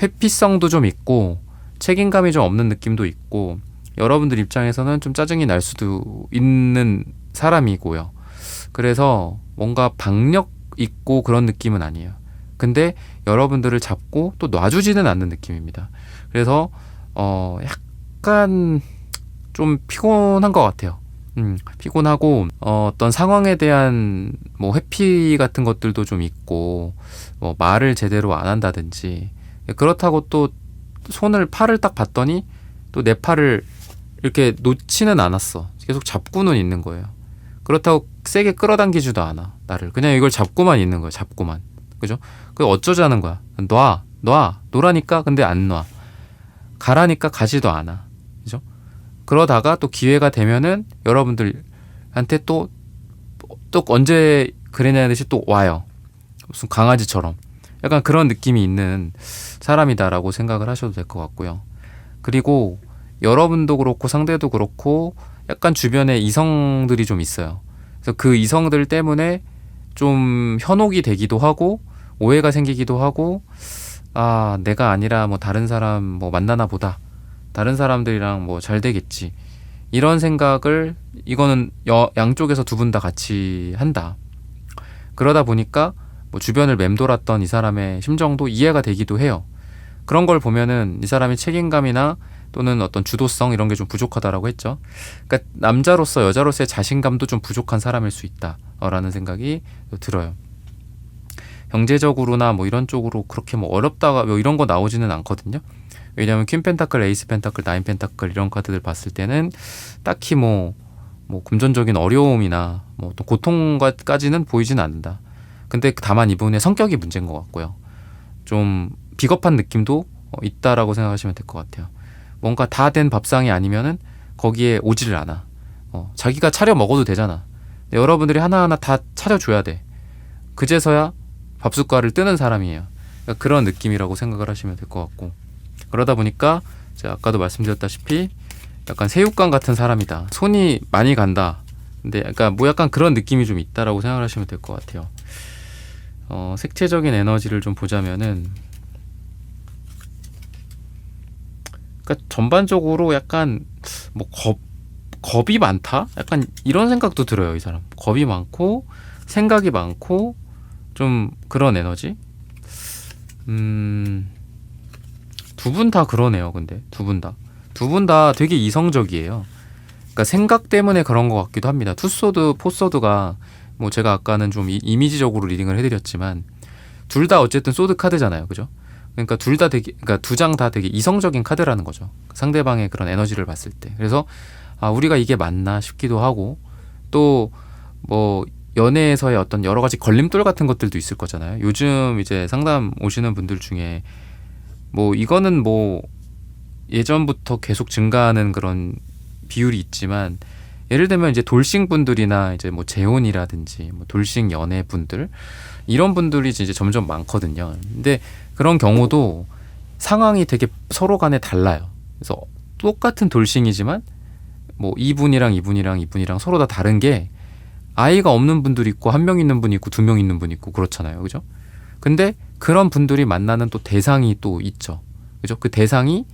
Speaker 1: 회피성도 좀 있고 책임감이 좀 없는 느낌도 있고, 여러분들 입장에서는 좀 짜증이 날 수도 있는 사람이고요. 그래서 뭔가 박력 있고 그런 느낌은 아니에요. 근데 여러분들을 잡고 또 놔주지는 않는 느낌입니다. 그래서 약간 좀 피곤한 것 같아요. 피곤하고 어떤 상황에 대한 뭐 회피 같은 것들도 좀 있고, 뭐 말을 제대로 안 한다든지, 그렇다고 또 팔을 딱 봤더니 또 내 팔을 이렇게 놓지는 않았어. 계속 잡고는 있는 거예요. 그렇다고 세게 끌어당기지도 않아, 나를. 그냥 이걸 잡고만 있는 거야, 잡고만. 그죠? 그게 어쩌자는 거야. 노라니까 근데 안 놔. 가라니까 가지도 않아. 그죠? 그러다가 또 기회가 되면은 여러분들한테 또 언제 그랬냐는 듯이 또 와요. 무슨 강아지처럼. 약간 그런 느낌이 있는 사람이다라고 생각을 하셔도 될 것 같고요. 그리고 여러분도 그렇고 상대도 그렇고 약간 주변에 이성들이 좀 있어요. 그래서 그 이성들 때문에 좀 현혹이 되기도 하고 오해가 생기기도 하고, 아, 내가 아니라 뭐 다른 사람 뭐 만나나 보다. 다른 사람들이랑 뭐 잘 되겠지. 이런 생각을, 이거는 양쪽에서 두 분 다 같이 한다. 그러다 보니까 뭐 주변을 맴돌았던 이 사람의 심정도 이해가 되기도 해요. 그런 걸 보면은 이 사람의 책임감이나 또는 어떤 주도성 이런 게 좀 부족하다라고 했죠. 그러니까 남자로서 여자로서의 자신감도 좀 부족한 사람일 수 있다라는 생각이 들어요. 경제적으로나 뭐 이런 쪽으로 그렇게 뭐 어렵다가 뭐 이런 거 나오지는 않거든요. 왜냐하면 퀸 펜타클, 에이스 펜타클, 나인 펜타클 이런 카드들 봤을 때는 딱히 뭐 금전적인 어려움이나 뭐 또 고통까지는 보이진 않는다. 근데 다만 이분의 성격이 문제인 것 같고요. 좀 비겁한 느낌도 있다라고 생각하시면 될 것 같아요. 뭔가 다 된 밥상이 아니면은 거기에 오지를 않아. 자기가 차려 먹어도 되잖아. 여러분들이 하나하나 다 차려줘야 돼. 그제서야 밥숟가락을 뜨는 사람이에요. 그러니까 그런 느낌이라고 생각을 하시면 될 것 같고, 그러다 보니까 제가 아까도 말씀드렸다시피 약간 새우깡 같은 사람이다. 손이 많이 간다. 근데 약간 뭐 약간 그런 느낌이 좀 있다라고 생각을 하시면 될 것 같아요. 색채적인 에너지를 좀 보자면은, 그러니까 전반적으로 약간 뭐 겁이 많다? 약간 이런 생각도 들어요, 이 사람. 겁이 많고 생각이 많고 좀 그런 에너지. 두 분 다 그러네요. 근데 두 분 다 되게 이성적이에요. 그러니까 생각 때문에 그런 것 같기도 합니다. 투소드, 포소드가 뭐 제가 아까는 좀 이미지적으로 리딩을 해드렸지만 둘 다 어쨌든 소드 카드잖아요, 그죠? 그러니까 그러니까 두 장 다 되게 이성적인 카드라는 거죠. 상대방의 그런 에너지를 봤을 때. 그래서 아, 우리가 이게 맞나 싶기도 하고, 또 뭐 연애에서의 어떤 여러 가지 걸림돌 같은 것들도 있을 거잖아요. 요즘 이제 상담 오시는 분들 중에 뭐 이거는 뭐 예전부터 계속 증가하는 그런 비율이 있지만, 예를 들면 이제 돌싱 분들이나 이제 뭐 재혼이라든지 뭐 돌싱 연애 분들, 이런 분들이 이제 점점 많거든요. 근데 그런 경우도 상황이 되게 서로 간에 달라요. 그래서 똑같은 돌싱이지만 뭐 이분이랑 서로 다 다른 게, 아이가 없는 분들이 있고 한 명 있는 분이 있고 두 명 있는 분이 있고 그렇잖아요, 그죠? 근데 그런 분들이 만나는 또 대상이 또 있죠, 그죠? 그 대상이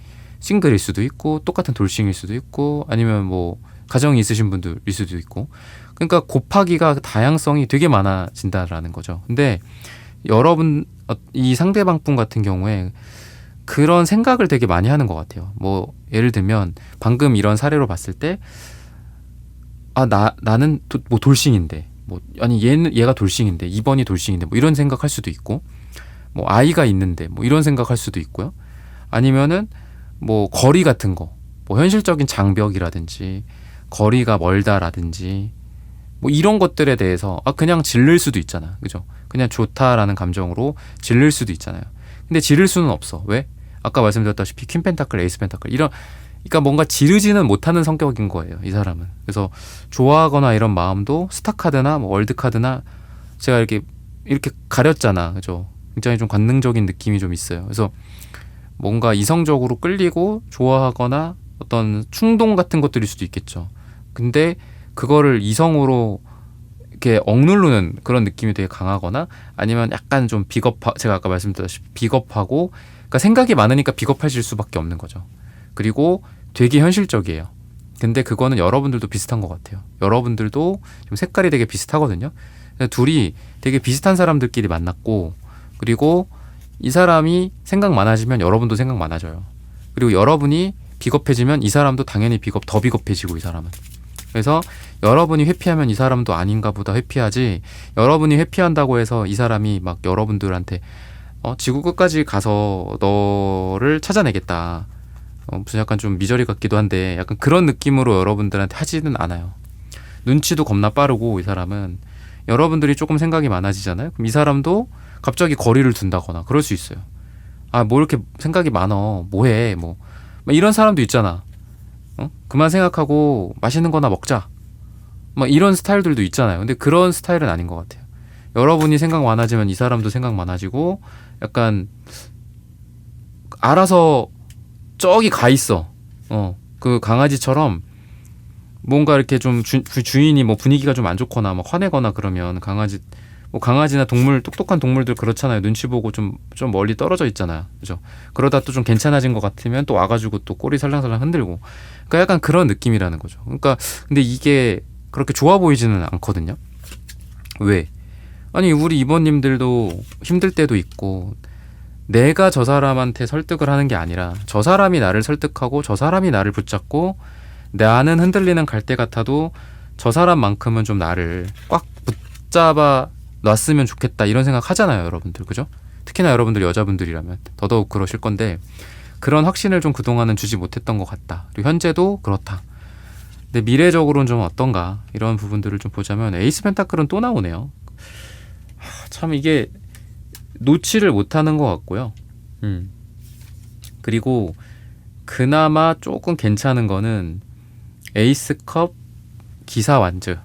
Speaker 1: 싱글일 수도 있고 똑같은 돌싱일 수도 있고 아니면 뭐 가정이 있으신 분들일 수도 있고, 그러니까 곱하기가 다양성이 되게 많아진다라는 거죠. 근데 여러분, 이 상대방 분 같은 경우에 그런 생각을 되게 많이 하는 것 같아요. 뭐 예를 들면 방금 이런 사례로 봤을 때, 아, 나는 뭐 돌싱인데, 뭐 아니 얘가 돌싱인데 2번이 돌싱인데 뭐 이런 생각할 수도 있고, 뭐 아이가 있는데 뭐 이런 생각할 수도 있고요. 아니면은 뭐 거리 같은 거, 뭐 현실적인 장벽이라든지 거리가 멀다라든지 뭐 이런 것들에 대해서 그냥 질릴 수도 있잖아, 그죠? 그냥 좋다라는 감정으로 질릴 수도 있잖아요. 근데 지를 수는 없어. 왜? 아까 말씀드렸다시피 퀸 펜타클, 에이스 펜타클 이런, 그러니까 뭔가 지르지는 못하는 성격인 거예요, 이 사람은. 그래서 좋아하거나 이런 마음도 스타 카드나 뭐 월드 카드나 제가 이렇게 가렸잖아, 그죠? 굉장히 좀 관능적인 느낌이 좀 있어요. 그래서 뭔가 이성적으로 끌리고 좋아하거나 어떤 충동 같은 것들일 수도 있겠죠. 근데 그거를 이성으로 이렇게 억누르는 그런 느낌이 되게 강하거나, 아니면 약간 좀 제가 아까 말씀드렸다시피 비겁하고, 그러니까 생각이 많으니까 비겁해질 수밖에 없는 거죠. 그리고 되게 현실적이에요. 근데 그거는 여러분들도 비슷한 것 같아요. 여러분들도 좀 색깔이 되게 비슷하거든요. 둘이 되게 비슷한 사람들끼리 만났고, 그리고 이 사람이 생각 많아지면 여러분도 생각 많아져요. 그리고 여러분이 비겁해지면 이 사람도 당연히 더 비겁해지고, 이 사람은. 그래서 여러분이 회피하면 이 사람도 아닌가 보다 회피하지, 여러분이 회피한다고 해서 이 사람이 막 여러분들한테 지구 끝까지 가서 너를 찾아내겠다, 무슨 약간 좀 미저리 같기도 한데 약간 그런 느낌으로 여러분들한테 하지는 않아요. 눈치도 겁나 빠르고, 이 사람은 여러분들이 조금 생각이 많아지잖아요. 그럼 이 사람도 갑자기 거리를 둔다거나 그럴 수 있어요. 아, 뭐 이렇게 생각이 많어, 뭐해, 뭐 이런 사람도 있잖아. 그만 생각하고 맛있는 거나 먹자. 막 이런 스타일들도 있잖아요. 근데 그런 스타일은 아닌 것 같아요. 여러분이 생각 많아지면 이 사람도 생각 많아지고 약간 알아서 저기 가 있어. 그 강아지처럼 뭔가 이렇게 좀 주인이 뭐 분위기가 좀 안 좋거나 막 화내거나 그러면 강아지나 동물, 똑똑한 동물들 그렇잖아요. 눈치 보고 좀 멀리 떨어져 있잖아요. 그죠? 그러다 또 좀 괜찮아진 것 같으면 또 와가지고 또 꼬리 살랑살랑 흔들고. 그러니까 약간 그런 느낌이라는 거죠. 그러니까 근데 이게 그렇게 좋아 보이지는 않거든요. 왜? 아니, 우리 이번님들도 힘들 때도 있고, 내가 저 사람한테 설득을 하는 게 아니라 저 사람이 나를 설득하고 저 사람이 나를 붙잡고 나는 흔들리는 갈대 같아도 저 사람만큼은 좀 나를 꽉 붙잡아 놨으면 좋겠다 이런 생각 하잖아요, 여러분들. 그죠? 특히나 여러분들 여자분들이라면 더더욱 그러실 건데 그런 확신을 좀 그동안은 주지 못했던 것 같다. 그리고 현재도 그렇다. 근데 미래적으로는 좀 어떤가 이런 부분들을 좀 보자면 에이스 펜타클은 또 나오네요. 참 이게 놓지를 못하는 것 같고요. 그리고 그나마 조금 괜찮은 거는 에이스컵, 기사 완즈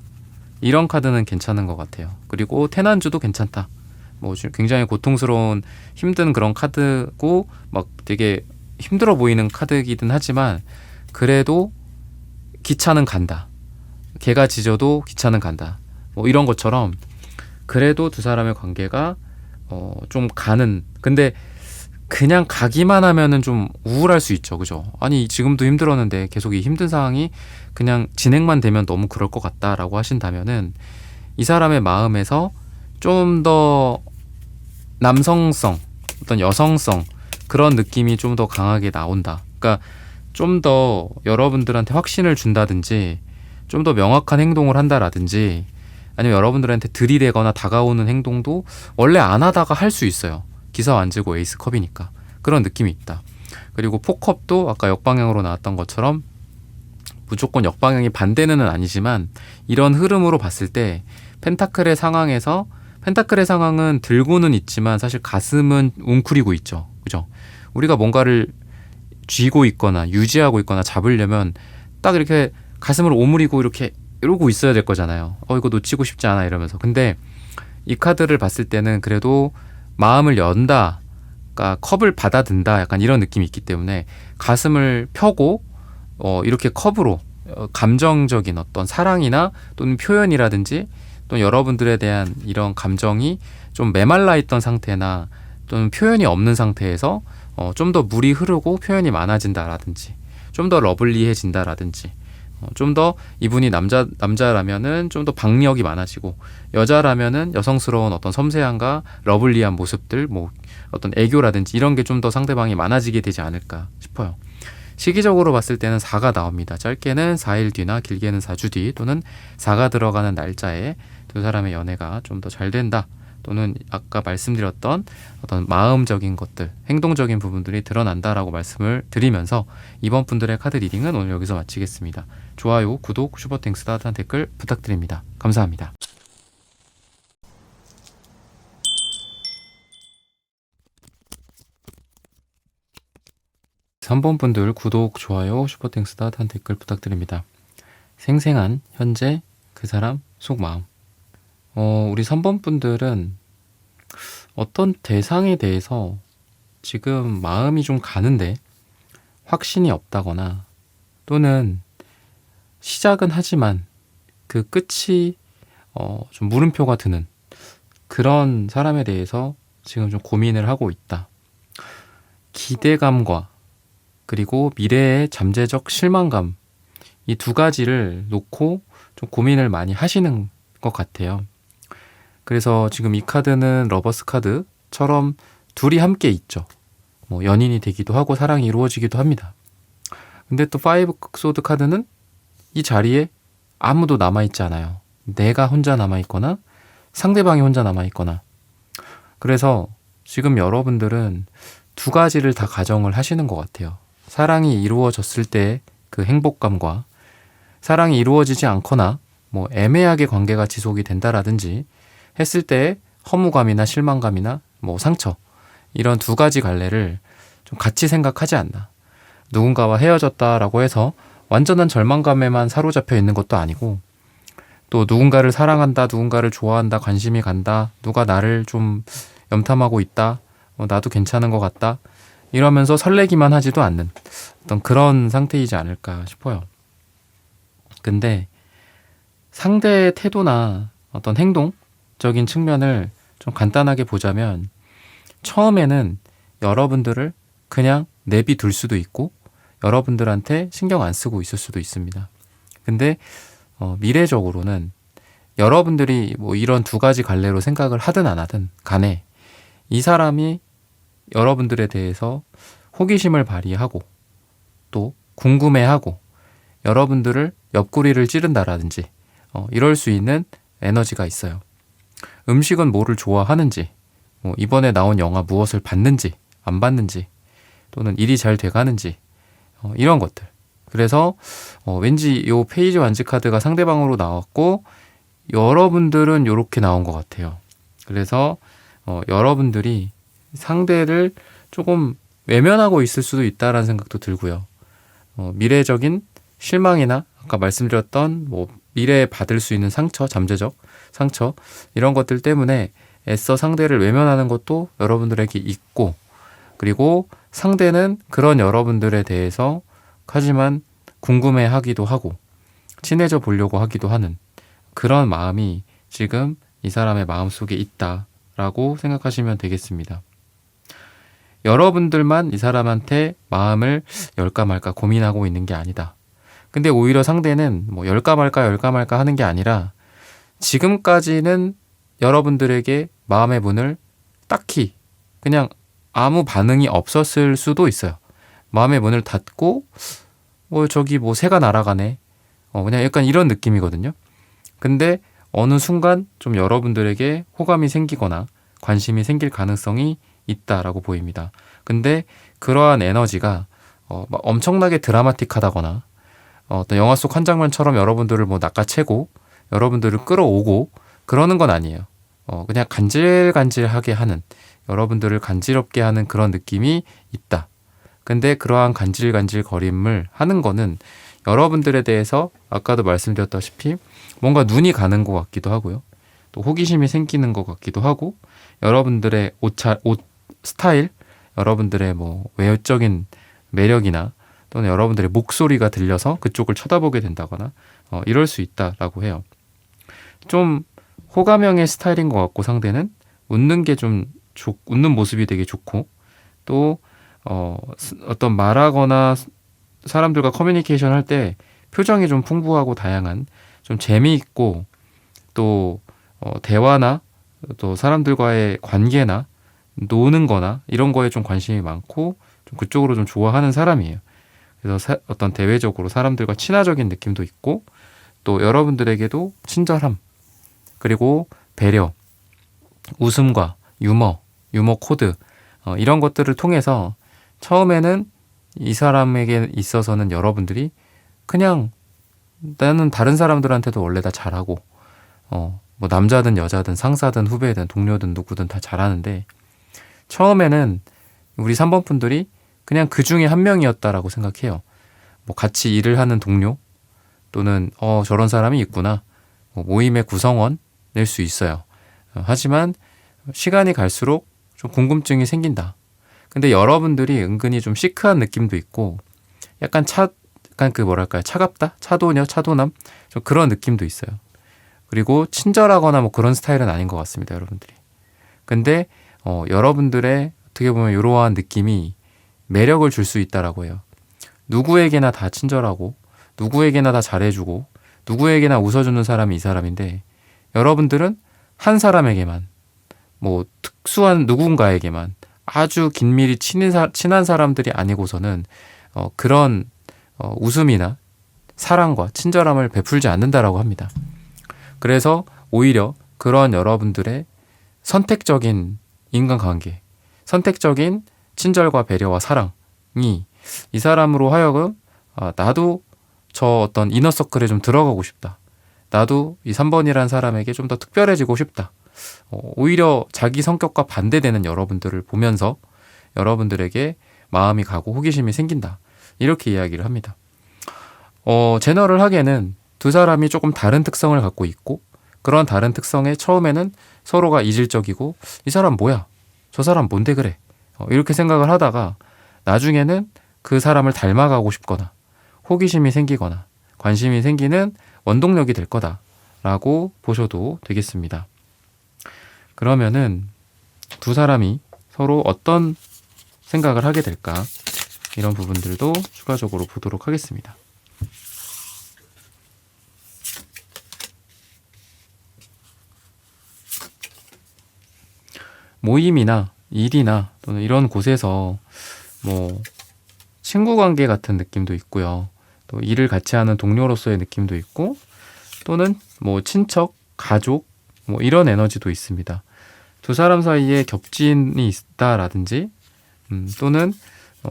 Speaker 1: 이런 카드는 괜찮은 것 같아요. 그리고 테난주도 괜찮다. 뭐 굉장히 고통스러운 힘든 그런 카드고 막 되게 힘들어 보이는 카드이긴 하지만 그래도 기차는 간다. 개가 짖어도 기차는 간다. 뭐 이런 것처럼 그래도 두 사람의 관계가 좀 가는. 근데 그냥 가기만 하면은 좀 우울할 수 있죠. 그죠? 아니, 지금도 힘들었는데 계속 이 힘든 상황이 그냥 진행만 되면 너무 그럴 것 같다라고 하신다면은 이 사람의 마음에서 좀 더 남성성, 어떤 여성성 그런 느낌이 좀 더 강하게 나온다. 그러니까 좀 더 여러분들한테 확신을 준다든지 좀 더 명확한 행동을 한다라든지 아니면 여러분들한테 들이대거나 다가오는 행동도 원래 안 하다가 할 수 있어요. 기사 완즈고 에이스 컵이니까 그런 느낌이 있다. 그리고 포컵도 아까 역방향으로 나왔던 것처럼 무조건 역방향이 반대는 아니지만 이런 흐름으로 봤을 때 펜타클의 상황은 들고는 있지만 사실 가슴은 웅크리고 있죠. 그죠? 우리가 뭔가를 쥐고 있거나 유지하고 있거나 잡으려면 딱 이렇게 가슴을 오므리고 이러고 있어야 될 거잖아요. 이거 놓치고 싶지 않아 이러면서. 근데 이 카드를 봤을 때는 그래도 마음을 연다, 그러니까 컵을 받아든다 약간 이런 느낌이 있기 때문에 가슴을 펴고 이렇게 컵으로 감정적인 어떤 사랑이나 또는 표현이라든지 또는 여러분들에 대한 이런 감정이 좀 메말라 있던 상태나 또는 표현이 없는 상태에서 좀 더 물이 흐르고 표현이 많아진다라든지 좀 더 러블리해진다라든지 좀 더 이분이 남자라면은 좀 더 박력이 많아지고 여자라면은 여성스러운 어떤 섬세함과 러블리한 모습들 뭐 어떤 애교라든지 이런 게 좀 더 상대방이 많아지게 되지 않을까 싶어요. 시기적으로 봤을 때는 4가 나옵니다. 짧게는 4일 뒤나 길게는 4주 뒤 또는 4가 들어가는 날짜에 두 사람의 연애가 좀 더 잘 된다. 또는 아까 말씀드렸던 어떤 마음적인 것들, 행동적인 부분들이 드러난다라고 말씀을 드리면서 이번 분들의 카드 리딩은 오늘 여기서 마치겠습니다. 좋아요, 구독, 슈퍼땡스 따뜻한 댓글 부탁드립니다. 감사합니다. 3번 분들 구독, 좋아요, 슈퍼땡스 따뜻한 댓글 부탁드립니다. 생생한 현재 그 사람 속마음. 우리 3번 분들은 어떤 대상에 대해서 지금 마음이 좀 가는데 확신이 없다거나 또는 시작은 하지만 그 끝이 좀 물음표가 드는 그런 사람에 대해서 지금 좀 고민을 하고 있다. 기대감과 그리고 미래의 잠재적 실망감 이 두 가지를 놓고 좀 고민을 많이 하시는 것 같아요. 그래서 지금 이 카드는 러버스 카드처럼 둘이 함께 있죠. 뭐 연인이 되기도 하고 사랑이 이루어지기도 합니다. 근데 또 파이브 소드 카드는 이 자리에 아무도 남아있지 않아요. 내가 혼자 남아있거나 상대방이 혼자 남아있거나. 그래서 지금 여러분들은 두 가지를 다 가정을 하시는 것 같아요. 사랑이 이루어졌을 때 그 행복감과 사랑이 이루어지지 않거나 뭐 애매하게 관계가 지속이 된다라든지 했을 때 허무감이나 실망감이나 뭐 상처 이런 두 가지 갈래를 좀 같이 생각하지 않나. 누군가와 헤어졌다라고 해서 완전한 절망감에만 사로잡혀 있는 것도 아니고 또 누군가를 사랑한다, 누군가를 좋아한다, 관심이 간다, 누가 나를 좀 염탐하고 있다, 나도 괜찮은 것 같다 이러면서 설레기만 하지도 않는 어떤 그런 상태이지 않을까 싶어요. 근데 상대의 태도나 어떤 행동적인 측면을 좀 간단하게 보자면 처음에는 여러분들을 그냥 내비둘 수도 있고 여러분들한테 신경 안 쓰고 있을 수도 있습니다. 근데 미래적으로는 여러분들이 뭐 이런 두 가지 갈래로 생각을 하든 안 하든 간에 이 사람이 여러분들에 대해서 호기심을 발휘하고 또 궁금해하고 여러분들을 옆구리를 찌른다라든지 이럴 수 있는 에너지가 있어요. 음식은 뭐를 좋아하는지, 이번에 나온 영화 무엇을 봤는지 안 봤는지 또는 일이 잘 돼가는지 이런 것들. 그래서 왠지 요 페이지 완지 카드가 상대방으로 나왔고 여러분들은 이렇게 나온 것 같아요. 그래서 여러분들이 상대를 조금 외면하고 있을 수도 있다라는 생각도 들고요. 미래적인 실망이나 아까 말씀드렸던 뭐 미래에 받을 수 있는 상처, 잠재적 상처 이런 것들 때문에 애써 상대를 외면하는 것도 여러분들에게 있고 그리고 상대는 그런 여러분들에 대해서 하지만 궁금해하기도 하고 친해져 보려고 하기도 하는 그런 마음이 지금 이 사람의 마음속에 있다라고 생각하시면 되겠습니다. 여러분들만 이 사람한테 마음을 열까 말까 고민하고 있는 게 아니다. 근데 오히려 상대는 뭐 열까 말까 하는 게 아니라 지금까지는 여러분들에게 마음의 문을 딱히 그냥 아무 반응이 없었을 수도 있어요. 마음의 문을 닫고 저기 새가 날아가네. 그냥 약간 이런 느낌이거든요. 근데 어느 순간 좀 여러분들에게 호감이 생기거나 관심이 생길 가능성이 있다라고 보입니다. 근데 그러한 에너지가 막 엄청나게 드라마틱하다거나 어떤 영화 속 한 장면처럼 여러분들을 낚아채고 여러분들을 끌어오고 그러는 건 아니에요. 그냥 간질간질하게 하는 여러분들을 간지럽게 하는 그런 느낌이 있다. 근데 그러한 간질간질거림을 하는 거는 여러분들에 대해서 아까도 말씀드렸다시피 뭔가 눈이 가는 것 같기도 하고요. 또 호기심이 생기는 것 같기도 하고 여러분들의 옷 스타일, 여러분들의 외적인 매력이나 또는 여러분들의 목소리가 들려서 그쪽을 쳐다보게 된다거나 이럴 수 있다라고 해요. 좀 호감형의 스타일인 것 같고 상대는 웃는 게 좀 웃는 모습이 되게 좋고 또 어떤 말하거나 사람들과 커뮤니케이션 할 때 표정이 좀 풍부하고 다양한 좀 재미있고 또 대화나 또 사람들과의 관계나 노는 거나 이런 거에 좀 관심이 많고 좀 그쪽으로 좀 좋아하는 사람이에요. 그래서 어떤 대외적으로 사람들과 친화적인 느낌도 있고 또 여러분들에게도 친절함 그리고 배려, 웃음과 유머 코드 이런 것들을 통해서 처음에는 이 사람에게 있어서는 여러분들이 그냥 나는 다른 사람들한테도 원래 다 잘하고 남자든 여자든 상사든 후배든 동료든 누구든 다 잘하는데 처음에는 우리 3번 분들이 그냥 그 중에 한 명이었다라고 생각해요. 같이 일을 하는 동료 또는 저런 사람이 있구나 모임의 구성원일 수 있어요. 하지만 시간이 갈수록 좀 궁금증이 생긴다. 근데 여러분들이 은근히 좀 시크한 느낌도 있고 약간 차갑다? 차도남? 좀 그런 느낌도 있어요. 그리고 친절하거나 그런 스타일은 아닌 것 같습니다, 여러분들이. 근데 여러분들의 어떻게 보면 이러한 느낌이 매력을 줄 수 있다라고 해요. 누구에게나 다 친절하고 누구에게나 다 잘해주고 누구에게나 웃어주는 사람이 이 사람인데 여러분들은 한 사람에게만 특수한 누군가에게만 아주 긴밀히 친한 사람들이 아니고서는 그런 웃음이나 사랑과 친절함을 베풀지 않는다라고 합니다. 그래서 오히려 그런 여러분들의 선택적인 인간관계, 선택적인 친절과 배려와 사랑이 이 사람으로 하여금 나도 저 어떤 이너서클에 좀 들어가고 싶다. 나도 이 3번이라는 사람에게 좀 더 특별해지고 싶다. 오히려 자기 성격과 반대되는 여러분들을 보면서 여러분들에게 마음이 가고 호기심이 생긴다. 이렇게 이야기를 합니다. 제너럴하게는 두 사람이 조금 다른 특성을 갖고 있고 그런 다른 특성에 처음에는 서로가 이질적이고 이 사람 뭐야? 저 사람 뭔데 그래? 이렇게 생각을 하다가 나중에는 그 사람을 닮아가고 싶거나 호기심이 생기거나 관심이 생기는 원동력이 될 거다라고 보셔도 되겠습니다. 그러면은 두 사람이 서로 어떤 생각을 하게 될까? 이런 부분들도 추가적으로 보도록 하겠습니다. 모임이나 일이나 또는 이런 곳에서 뭐 친구 관계 같은 느낌도 있고요. 또 일을 같이 하는 동료로서의 느낌도 있고 또는 뭐 친척, 가족 뭐 이런 에너지도 있습니다. 두 사람 사이에 겹진이 있다라든지 또는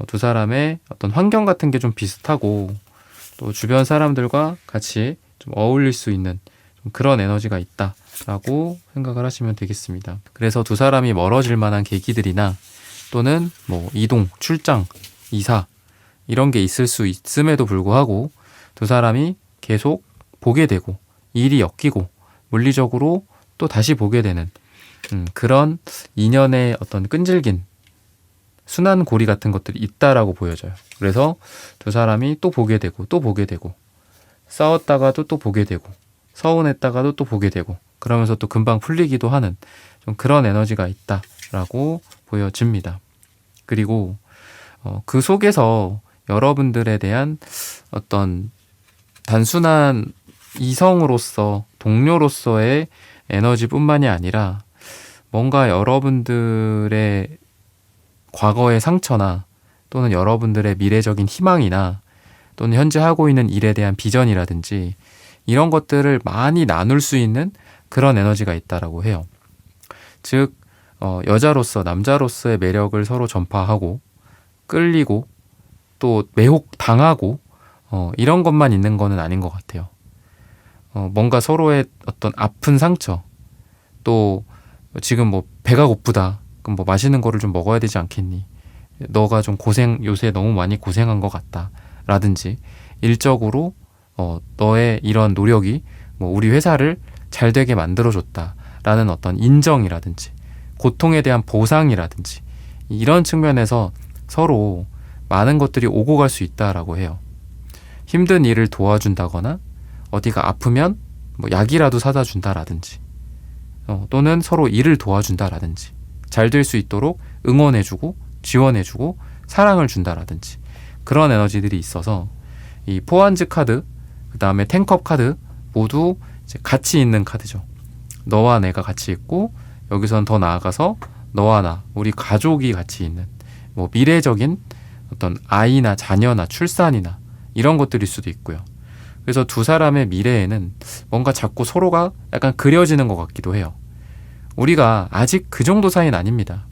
Speaker 1: 두 사람의 어떤 환경 같은 게 좀 비슷하고 또 주변 사람들과 같이 좀 어울릴 수 있는 좀 그런 에너지가 있다라고 생각을 하시면 되겠습니다. 그래서 두 사람이 멀어질 만한 계기들이나 또는 뭐 이동, 출장, 이사 이런 게 있을 수 있음에도 불구하고 두 사람이 계속 보게 되고 일이 엮이고 물리적으로 또 다시 보게 되는 그런 인연의 어떤 끈질긴 순환 고리 같은 것들이 있다라고 보여져요. 그래서 두 사람이 또 보게 되고 또 보게 되고 싸웠다가도 또 보게 되고 서운했다가도 또 보게 되고 그러면서 또 금방 풀리기도 하는 좀 그런 에너지가 있다라고 보여집니다. 그리고 그 속에서 여러분들에 대한 어떤 단순한 이성으로서 동료로서의 에너지뿐만이 아니라 뭔가 여러분들의 과거의 상처나 또는 여러분들의 미래적인 희망이나 또는 현재 하고 있는 일에 대한 비전이라든지 이런 것들을 많이 나눌 수 있는 그런 에너지가 있다라고 해요. 즉 여자로서 남자로서의 매력을 서로 전파하고 끌리고 또 매혹당하고 이런 것만 있는 거는 아닌 것 같아요. 뭔가 서로의 어떤 아픈 상처 또 지금 뭐 배가 고프다 그럼 뭐 맛있는 거를 좀 먹어야 되지 않겠니? 너가 좀 요새 너무 많이 고생한 것 같다 라든지 일적으로 너의 이런 노력이 뭐 우리 회사를 잘 되게 만들어줬다 라는 어떤 인정이라든지 고통에 대한 보상이라든지 이런 측면에서 서로 많은 것들이 오고 갈 수 있다라고 해요. 힘든 일을 도와준다거나 어디가 아프면 뭐 약이라도 사다 준다라든지 또는 서로 일을 도와준다라든지 잘 될 수 있도록 응원해주고 지원해주고 사랑을 준다라든지 그런 에너지들이 있어서 이 포한즈 카드 그 다음에 텐컵 카드 모두 이제 같이 있는 카드죠. 너와 내가 같이 있고 여기선 더 나아가서 너와 나 우리 가족이 같이 있는 뭐 미래적인 어떤 아이나 자녀나 출산이나 이런 것들일 수도 있고요. 그래서 두 사람의 미래에는 뭔가 자꾸 서로가 약간 그려지는 것 같기도 해요. 우리가 아직 그 정도 사이는 아닙니다.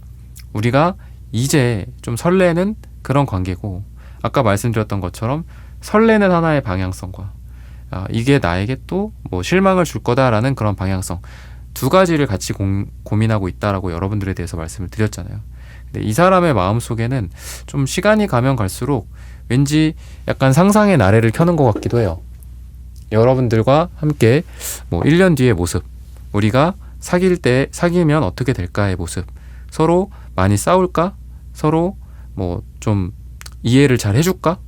Speaker 1: 우리가 이제 좀 설레는 그런 관계고 아까 말씀드렸던 것처럼 설레는 하나의 방향성과 이게 나에게 또 뭐 실망을 줄 거다라는 그런 방향성 두 가지를 같이 고민하고 있다라고 여러분들에 대해서 말씀을 드렸잖아요. 근데 이 사람의 마음속에는 좀 시간이 가면 갈수록 왠지 약간 상상의 나래를 켜는 것 같기도 해요. 여러분들과 함께 뭐 1년 뒤의 모습, 우리가 사귀면 어떻게 될까의 모습, 서로 많이 싸울까? 서로 뭐 좀 이해를 잘 해줄까?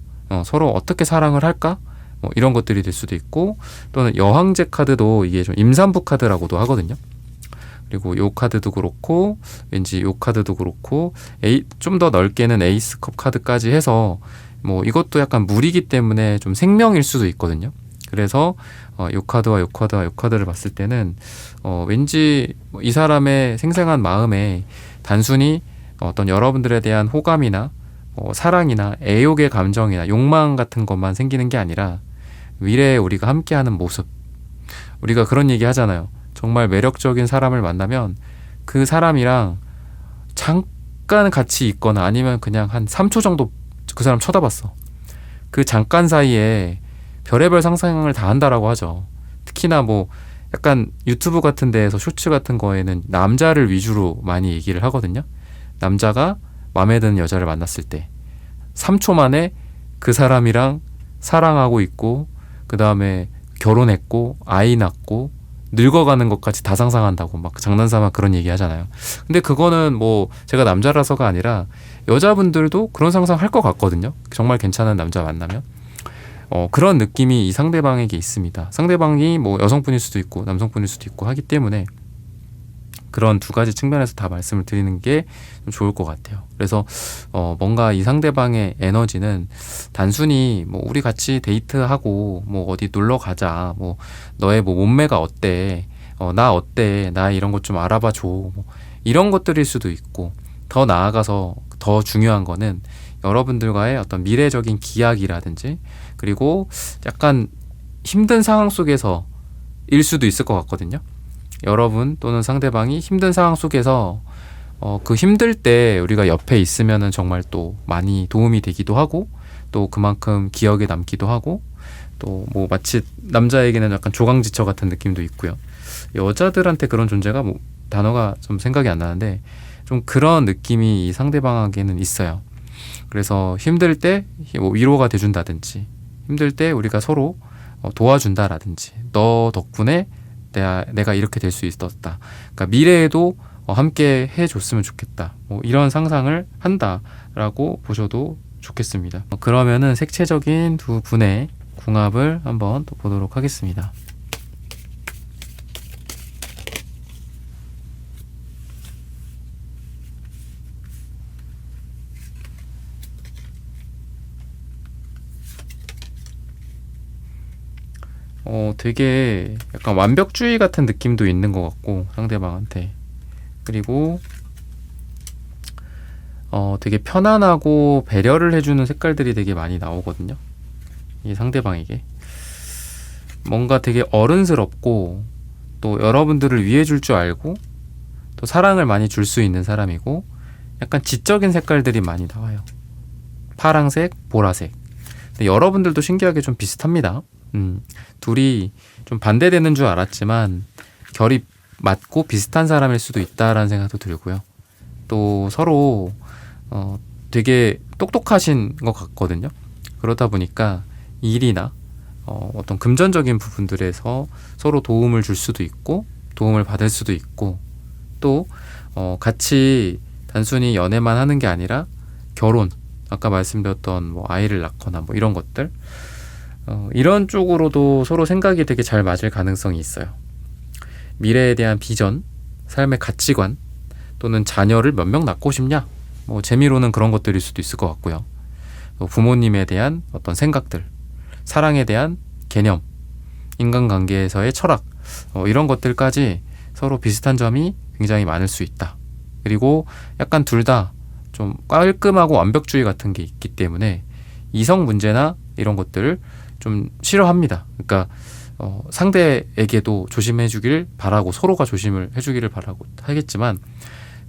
Speaker 1: 서로 어떻게 사랑을 할까? 뭐 이런 것들이 될 수도 있고 또는 여황제 카드도 이게 좀 임산부 카드라고도 하거든요. 그리고 요 카드도 그렇고 왠지 요 카드도 그렇고 좀 더 넓게는 에이스컵 카드까지 해서 뭐 이것도 약간 물이기 때문에 좀 생명일 수도 있거든요. 그래서 요 카드와 요 카드와 요 카드를 봤을 때는 왠지 이 사람의 생생한 마음에 단순히 어떤 여러분들에 대한 호감이나 사랑이나 애욕의 감정이나 욕망 같은 것만 생기는 게 아니라 미래에 우리가 함께하는 모습 우리가 그런 얘기 하잖아요. 정말 매력적인 사람을 만나면 그 사람이랑 잠깐 같이 있거나 아니면 그냥 한 3초 정도 그 사람 쳐다봤어. 그 잠깐 사이에 별의별 상상을 다 한다라고 하죠. 특히나 뭐 약간 유튜브 같은 데에서 쇼츠 같은 거에는 남자를 위주로 많이 얘기를 하거든요. 남자가 마음에 드는 여자를 만났을 때 3초 만에 그 사람이랑 사랑하고 있고, 그 다음에 결혼했고, 아이 낳고, 늙어가는 것까지 다 상상한다고 막 장난삼아 그런 얘기 하잖아요. 근데 그거는 뭐 제가 남자라서가 아니라 여자분들도 그런 상상 할 것 같거든요. 정말 괜찮은 남자 만나면. 그런 느낌이 이 상대방에게 있습니다. 상대방이 뭐 여성분일 수도 있고 남성분일 수도 있고 하기 때문에 그런 두 가지 측면에서 다 말씀을 드리는 게 좀 좋을 것 같아요. 그래서 뭔가 이 상대방의 에너지는 단순히 뭐 우리 같이 데이트하고 뭐 어디 놀러 가자, 뭐 너의 뭐 몸매가 어때, 나 어때, 나 이런 것 좀 알아봐 줘, 뭐 이런 것들일 수도 있고, 더 나아가서 더 중요한 거는 여러분들과의 어떤 미래적인 기약이라든지, 그리고 약간 힘든 상황 속에서 일 수도 있을 것 같거든요. 여러분 또는 상대방이 힘든 상황 속에서 그 힘들 때 우리가 옆에 있으면은 정말 또 많이 도움이 되기도 하고, 또 그만큼 기억에 남기도 하고, 또 뭐 마치 남자에게는 약간 조강지처 같은 느낌도 있고요. 여자들한테 그런 존재가 뭐 단어가 좀 생각이 안 나는데 좀 그런 느낌이 이 상대방에게는 있어요. 그래서 힘들 때 뭐 위로가 돼준다든지, 힘들 때 우리가 서로 도와준다라든지, 너 덕분에 내가 이렇게 될 수 있었다. 그러니까 미래에도 함께 해줬으면 좋겠다. 뭐 이런 상상을 한다라고 보셔도 좋겠습니다. 그러면은 색채적인 두 분의 궁합을 한번 또 보도록 하겠습니다. 되게 약간 완벽주의 같은 느낌도 있는 것 같고, 상대방한테. 그리고 되게 편안하고 배려를 해주는 색깔들이 되게 많이 나오거든요. 이 상대방에게. 뭔가 되게 어른스럽고, 또 여러분들을 위해 줄 줄 알고, 또 사랑을 많이 줄 수 있는 사람이고, 약간 지적인 색깔들이 많이 나와요. 파랑색, 보라색. 근데 여러분들도 신기하게 좀 비슷합니다. 둘이 좀 반대되는 줄 알았지만 결이 맞고 비슷한 사람일 수도 있다라는 생각도 들고요. 또 서로 되게 똑똑하신 것 같거든요. 그러다 보니까 일이나 어떤 금전적인 부분들에서 서로 도움을 줄 수도 있고 도움을 받을 수도 있고, 또 같이 단순히 연애만 하는 게 아니라 결혼, 아까 말씀드렸던 뭐 아이를 낳거나 뭐 이런 것들, 이런 쪽으로도 서로 생각이 되게 잘 맞을 가능성이 있어요. 미래에 대한 비전, 삶의 가치관, 또는 자녀를 몇 명 낳고 싶냐, 뭐 재미로는 그런 것들일 수도 있을 것 같고요. 부모님에 대한 어떤 생각들, 사랑에 대한 개념, 인간관계에서의 철학, 이런 것들까지 서로 비슷한 점이 굉장히 많을 수 있다. 그리고 약간 둘 다 좀 깔끔하고 완벽주의 같은 게 있기 때문에 이성 문제나 이런 것들을 좀 싫어합니다. 그러니까 상대에게도 조심해 주길 바라고, 서로가 조심을 해주기를 바라고 하겠지만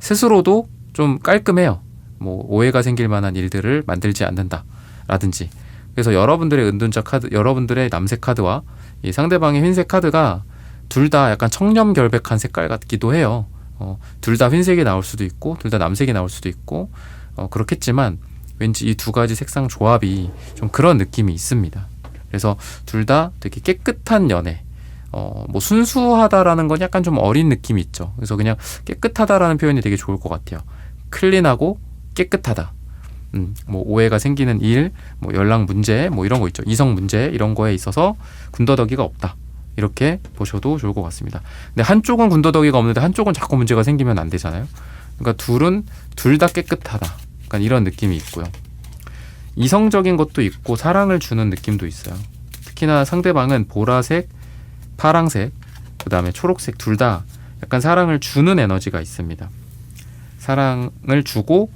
Speaker 1: 스스로도 좀 깔끔해요. 뭐 오해가 생길 만한 일들을 만들지 않는다 라든지. 그래서 여러분들의 은둔자 카드, 여러분들의 남색 카드와 이 상대방의 흰색 카드가 둘 다 약간 청렴결백한 색깔 같기도 해요. 둘 다 흰색이 나올 수도 있고 둘 다 남색이 나올 수도 있고 그렇겠지만 왠지 이 두 가지 색상 조합이 좀 그런 느낌이 있습니다. 그래서 둘 다 되게 깨끗한 연애, 뭐 순수하다라는 건 약간 좀 어린 느낌이 있죠. 그래서 그냥 깨끗하다라는 표현이 되게 좋을 것 같아요. 클린하고 깨끗하다. 뭐 오해가 생기는 일, 뭐 연락 문제, 뭐 이런 거 있죠. 이성 문제 이런 거에 있어서 군더더기가 없다. 이렇게 보셔도 좋을 것 같습니다. 근데 한쪽은 군더더기가 없는데 한쪽은 자꾸 문제가 생기면 안 되잖아요. 그러니까 둘 다 깨끗하다. 약간 이런 느낌이 있고요. 이성적인 것도 있고 사랑을 주는 느낌도 있어요. 특히나 상대방은 보라색, 파랑색, 그 다음에 초록색 둘 다 약간 사랑을 주는 에너지가 있습니다. 사랑을 주고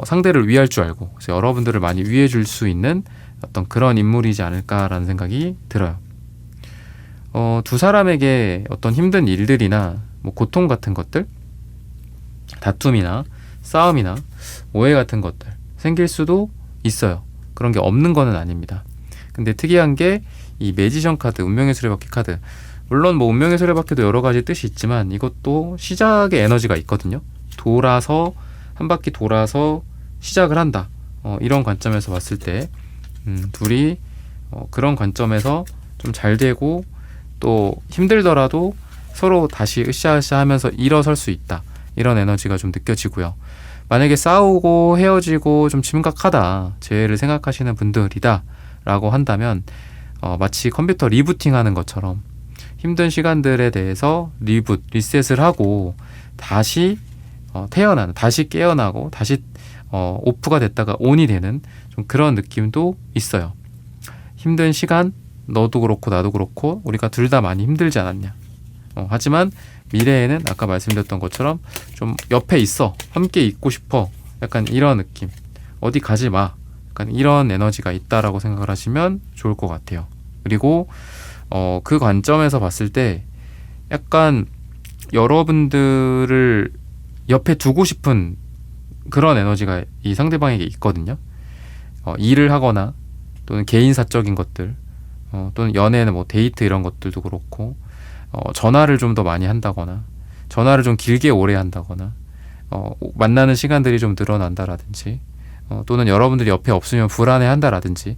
Speaker 1: 상대를 위할 줄 알고, 그래서 여러분들을 많이 위해 줄 수 있는 어떤 그런 인물이지 않을까라는 생각이 들어요. 두 사람에게 어떤 힘든 일들이나 뭐 고통 같은 것들, 다툼이나 싸움이나 오해 같은 것들 생길 수도 있어요. 그런 게 없는 거는 아닙니다. 근데 특이한 게 이 매지션 카드, 운명의 수레바퀴 카드, 물론 뭐 운명의 수레바퀴도 여러 가지 뜻이 있지만 이것도 시작의 에너지가 있거든요. 돌아서 한 바퀴 돌아서 시작을 한다. 이런 관점에서 봤을 때 둘이 그런 관점에서 좀 잘 되고 또 힘들더라도 서로 다시 으쌰으쌰 하면서 일어설 수 있다. 이런 에너지가 좀 느껴지고요. 만약에 싸우고 헤어지고 좀 심각하다, 재해를 생각하시는 분들이다 라고 한다면 마치 컴퓨터 리부팅 하는 것처럼 힘든 시간들에 대해서 리셋을 하고 다시 태어나는, 다시 깨어나고 다시 오프가 됐다가 온이 되는 좀 그런 느낌도 있어요. 힘든 시간, 너도 그렇고 나도 그렇고 우리가 둘 다 많이 힘들지 않았냐. 하지만 미래에는 아까 말씀드렸던 것처럼 좀 옆에 있어, 함께 있고 싶어, 약간 이런 느낌. 어디 가지 마, 약간 이런 에너지가 있다라고 생각을 하시면 좋을 것 같아요. 그리고 그 관점에서 봤을 때 약간 여러분들을 옆에 두고 싶은 그런 에너지가 이 상대방에게 있거든요. 일을 하거나 또는 개인 사적인 것들, 또는 연애는 뭐 데이트 이런 것들도 그렇고, 전화를 좀 더 많이 한다거나, 전화를 좀 길게 오래 한다거나, 만나는 시간들이 좀 늘어난다라든지, 또는 여러분들이 옆에 없으면 불안해 한다라든지,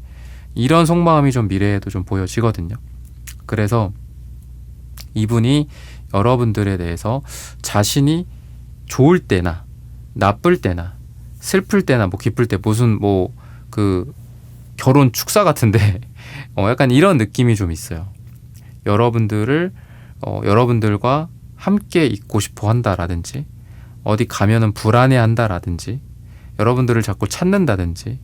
Speaker 1: 이런 속마음이 좀 미래에도 좀 보여지거든요. 그래서 이분이 여러분들에 대해서 자신이 좋을 때나 나쁠 때나 슬플 때나 뭐 기쁠 때 무슨 뭐 그 결혼 축사 같은데 약간 이런 느낌이 좀 있어요. 여러분들을 여러분들과 함께 있고 싶어 한다라든지, 어디 가면은 불안해 한다라든지, 여러분들을 자꾸 찾는다든지,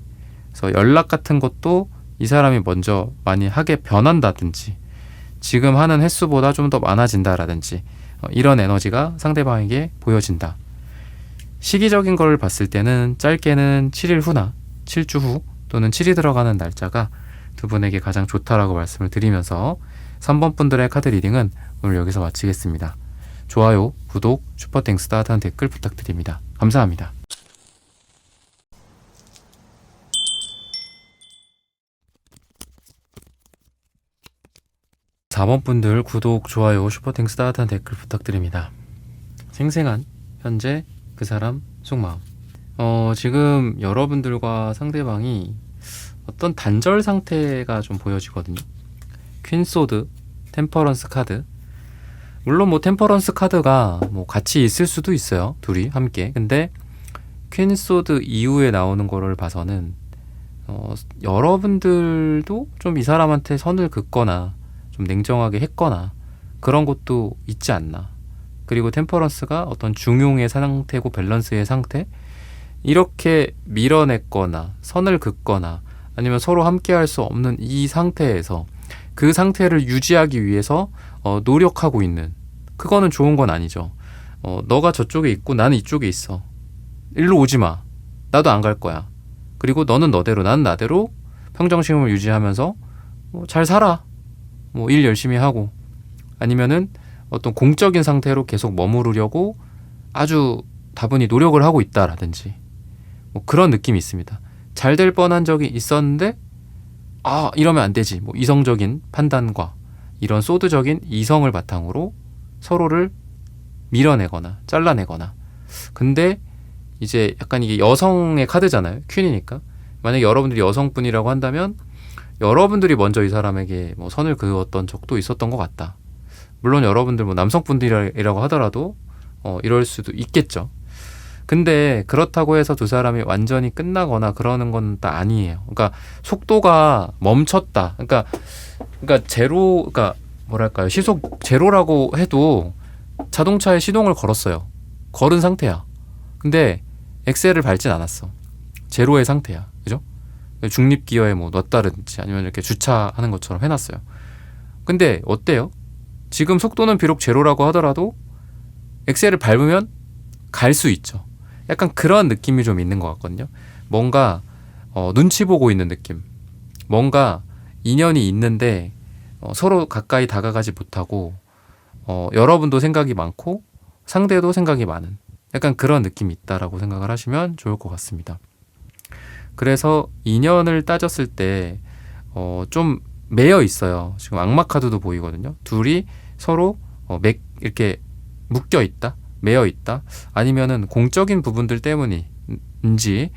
Speaker 1: 그래서 연락 같은 것도 이 사람이 먼저 많이 하게 변한다든지, 지금 하는 횟수보다 좀 더 많아진다라든지, 이런 에너지가 상대방에게 보여진다. 시기적인 걸 봤을 때는 짧게는 7일 후나 7주 후 또는 7이 들어가는 날짜가 두 분에게 가장 좋다라고 말씀을 드리면서 3번 분들의 카드 리딩은 오늘 여기서 마치겠습니다. 좋아요, 구독, 슈퍼땡스 따뜻한 댓글 부탁드립니다. 감사합니다. (4번) 분들 구독, 좋아요, 슈퍼땡스 따뜻한 댓글 부탁드립니다. 생생한 현재 그 사람 속마음. 지금 여러분들과 상대방이 어떤 단절 상태가 좀 보여지거든요. 퀸소드, 템퍼런스 카드. 물론 뭐 템퍼런스 카드가 뭐 같이 있을 수도 있어요, 둘이 함께. 근데 퀸소드 이후에 나오는 거를 봐서는 여러분들도 좀 이 사람한테 선을 긋거나 좀 냉정하게 했거나 그런 것도 있지 않나. 그리고 템퍼런스가 어떤 중용의 상태고 밸런스의 상태, 이렇게 밀어냈거나 선을 긋거나 아니면 서로 함께 할 수 없는 이 상태에서 그 상태를 유지하기 위해서 노력하고 있는, 그거는 좋은 건 아니죠. 너가 저쪽에 있고 나는 이쪽에 있어, 일로 오지 마, 나도 안 갈 거야, 그리고 너는 너대로 나는 나대로 평정심을 유지하면서 잘 살아, 뭐 일 열심히 하고, 아니면은 어떤 공적인 상태로 계속 머무르려고 아주 다분히 노력을 하고 있다라든지, 뭐 그런 느낌이 있습니다. 잘 될 뻔한 적이 있었는데 이러면 안 되지, 뭐 이성적인 판단과 이런 소드적인 이성을 바탕으로 서로를 밀어내거나 잘라내거나. 근데 이제 약간 이게 여성의 카드잖아요, 퀸이니까. 만약에 여러분들이 여성분이라고 한다면 여러분들이 먼저 이 사람에게 뭐 선을 그었던 적도 있었던 것 같다. 물론 여러분들 뭐 남성분들이라고 하더라도 이럴 수도 있겠죠. 근데 그렇다고 해서 두 사람이 완전히 끝나거나 그러는 건 또 아니에요. 그러니까 속도가 멈췄다. 그러니까 제로, 그러니까 뭐랄까요, 시속 제로라고 해도 자동차에 시동을 걸었어요. 걸은 상태야. 근데 엑셀을 밟진 않았어. 제로의 상태야. 그죠? 중립기어에 뭐 넣었다든지 아니면 이렇게 주차하는 것처럼 해놨어요. 근데 어때요? 지금 속도는 비록 제로라고 하더라도 엑셀을 밟으면 갈 수 있죠. 약간 그런 느낌이 좀 있는 것 같거든요. 뭔가 눈치 보고 있는 느낌. 뭔가 인연이 있는데 서로 가까이 다가가지 못하고, 여러분도 생각이 많고 상대도 생각이 많은, 약간 그런 느낌이 있다라고 생각을 하시면 좋을 것 같습니다. 그래서 인연을 따졌을 때 좀 매여 있어요. 지금 악마 카드도 보이거든요. 둘이 서로 이렇게 묶여 있다, 매여 있다, 아니면은 공적인 부분들 때문인지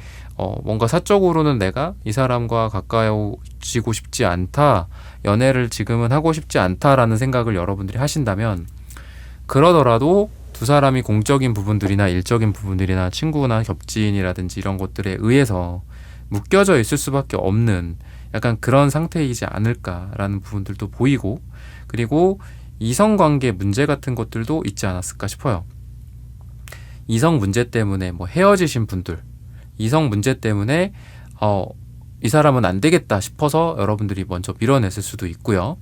Speaker 1: 뭔가 사적으로는 내가 이 사람과 이루어지고 싶지 않다, 연애를 지금은 하고 싶지 않다라는 생각을 여러분들이 하신다면, 그러더라도 두 사람이 공적인 부분들이나 일적인 부분들이나 친구나 겹지인이라든지 이런 것들에 의해서 묶여져 있을 수밖에 없는 약간 그런 상태이지 않을까라는 부분들도 보이고, 그리고 이성관계 문제 같은 것들도 있지 않았을까 싶어요. 이성 문제 때문에 뭐 헤어지신 분들, 이성 문제 때문에 이 사람은 안 되겠다 싶어서 여러분들이 먼저 밀어냈을 수도 있고요.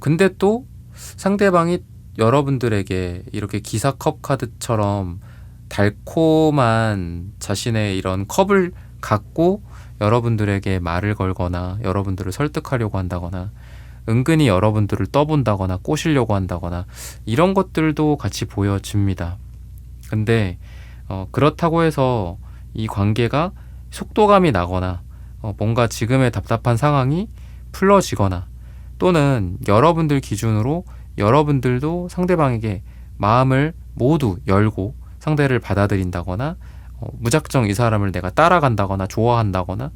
Speaker 1: 근데 또 상대방이 여러분들에게 이렇게 기사컵 카드처럼 달콤한 자신의 이런 컵을 갖고 여러분들에게 말을 걸거나 여러분들을 설득하려고 한다거나 은근히 여러분들을 떠본다거나 꼬시려고 한다거나 이런 것들도 같이 보여집니다. 근데 그렇다고 해서 이 관계가 속도감이 나거나 뭔가 지금의 답답한 상황이 풀어지거나 또는 여러분들 기준으로 여러분들도 상대방에게 마음을 모두 열고 상대를 받아들인다거나 무작정 이 사람을 내가 따라간다거나 좋아한다거나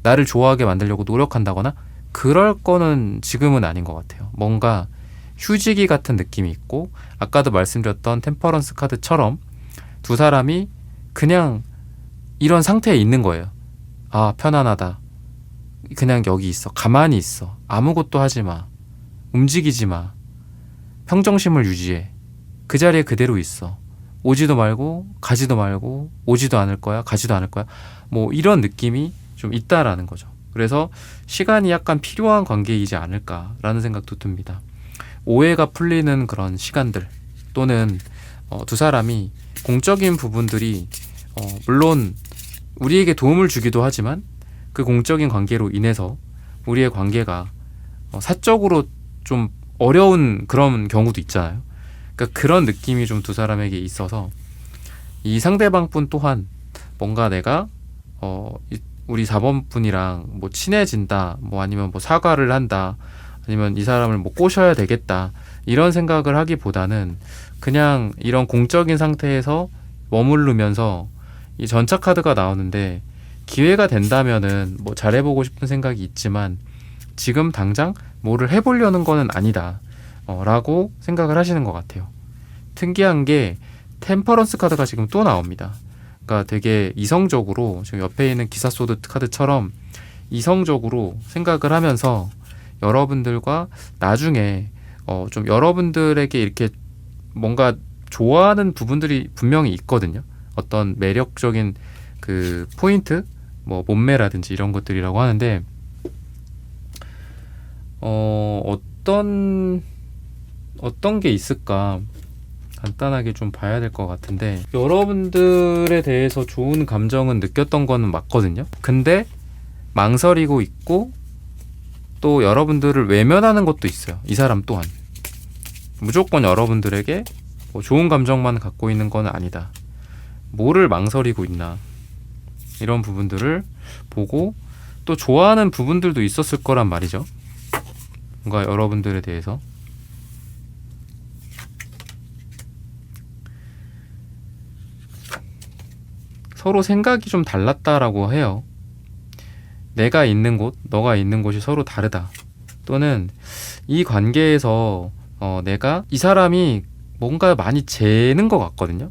Speaker 1: 나를 좋아하게 만들려고 노력한다거나 그럴 거는 지금은 아닌 것 같아요. 뭔가 휴지기 같은 느낌이 있고 아까도 말씀드렸던 템퍼런스 카드처럼 두 사람이 그냥 이런 상태에 있는 거예요. 아, 편안하다. 그냥 여기 있어. 가만히 있어. 아무것도 하지 마. 움직이지 마. 평정심을 유지해. 그 자리에 그대로 있어. 오지도 말고 가지도 말고 오지도 않을 거야. 가지도 않을 거야. 뭐 이런 느낌이 좀 있다라는 거죠. 그래서 시간이 약간 필요한 관계이지 않을까라는 생각도 듭니다. 오해가 풀리는 그런 시간들 또는 두 사람이 공적인 부분들이 물론 우리에게 도움을 주기도 하지만 그 공적인 관계로 인해서 우리의 관계가 사적으로 좀 어려운 그런 경우도 있잖아요. 그러니까 그런 느낌이 좀 두 사람에게 있어서 이 상대방분 또한 뭔가 내가 우리 4번 분이랑 뭐 친해진다, 뭐 아니면 뭐 사과를 한다, 아니면 이 사람을 뭐 꼬셔야 되겠다 이런 생각을 하기보다는 그냥 이런 공적인 상태에서 머무르면서 이 전차 카드가 나오는데 기회가 된다면은 뭐 잘해보고 싶은 생각이 있지만 지금 당장 뭐를 해보려는 거는 아니다 라고 생각을 하시는 것 같아요. 특이한 게 템퍼런스 카드가 지금 또 나옵니다. 그러니까 되게 이성적으로 지금 옆에 있는 기사소드 카드처럼 이성적으로 생각을 하면서 여러분들과 나중에 좀 여러분들에게 이렇게 뭔가 좋아하는 부분들이 분명히 있거든요. 어떤 매력적인 그 포인트, 뭐 몸매라든지 이런 것들이라고 하는데 어떤 게 있을까 간단하게 좀 봐야 될 것 같은데 여러분들에 대해서 좋은 감정은 느꼈던 거는 맞거든요. 근데 망설이고 있고 또 여러분들을 외면하는 것도 있어요. 이 사람 또한 무조건 여러분들에게 뭐 좋은 감정만 갖고 있는 건 아니다. 뭐를 망설이고 있나 이런 부분들을 보고 또 좋아하는 부분들도 있었을 거란 말이죠. 뭔가 여러분들에 대해서 서로 생각이 좀 달랐다라고 해요. 내가 있는 곳, 너가 있는 곳이 서로 다르다. 또는 이 관계에서 내가 이 사람이 뭔가 많이 재는 것 같거든요.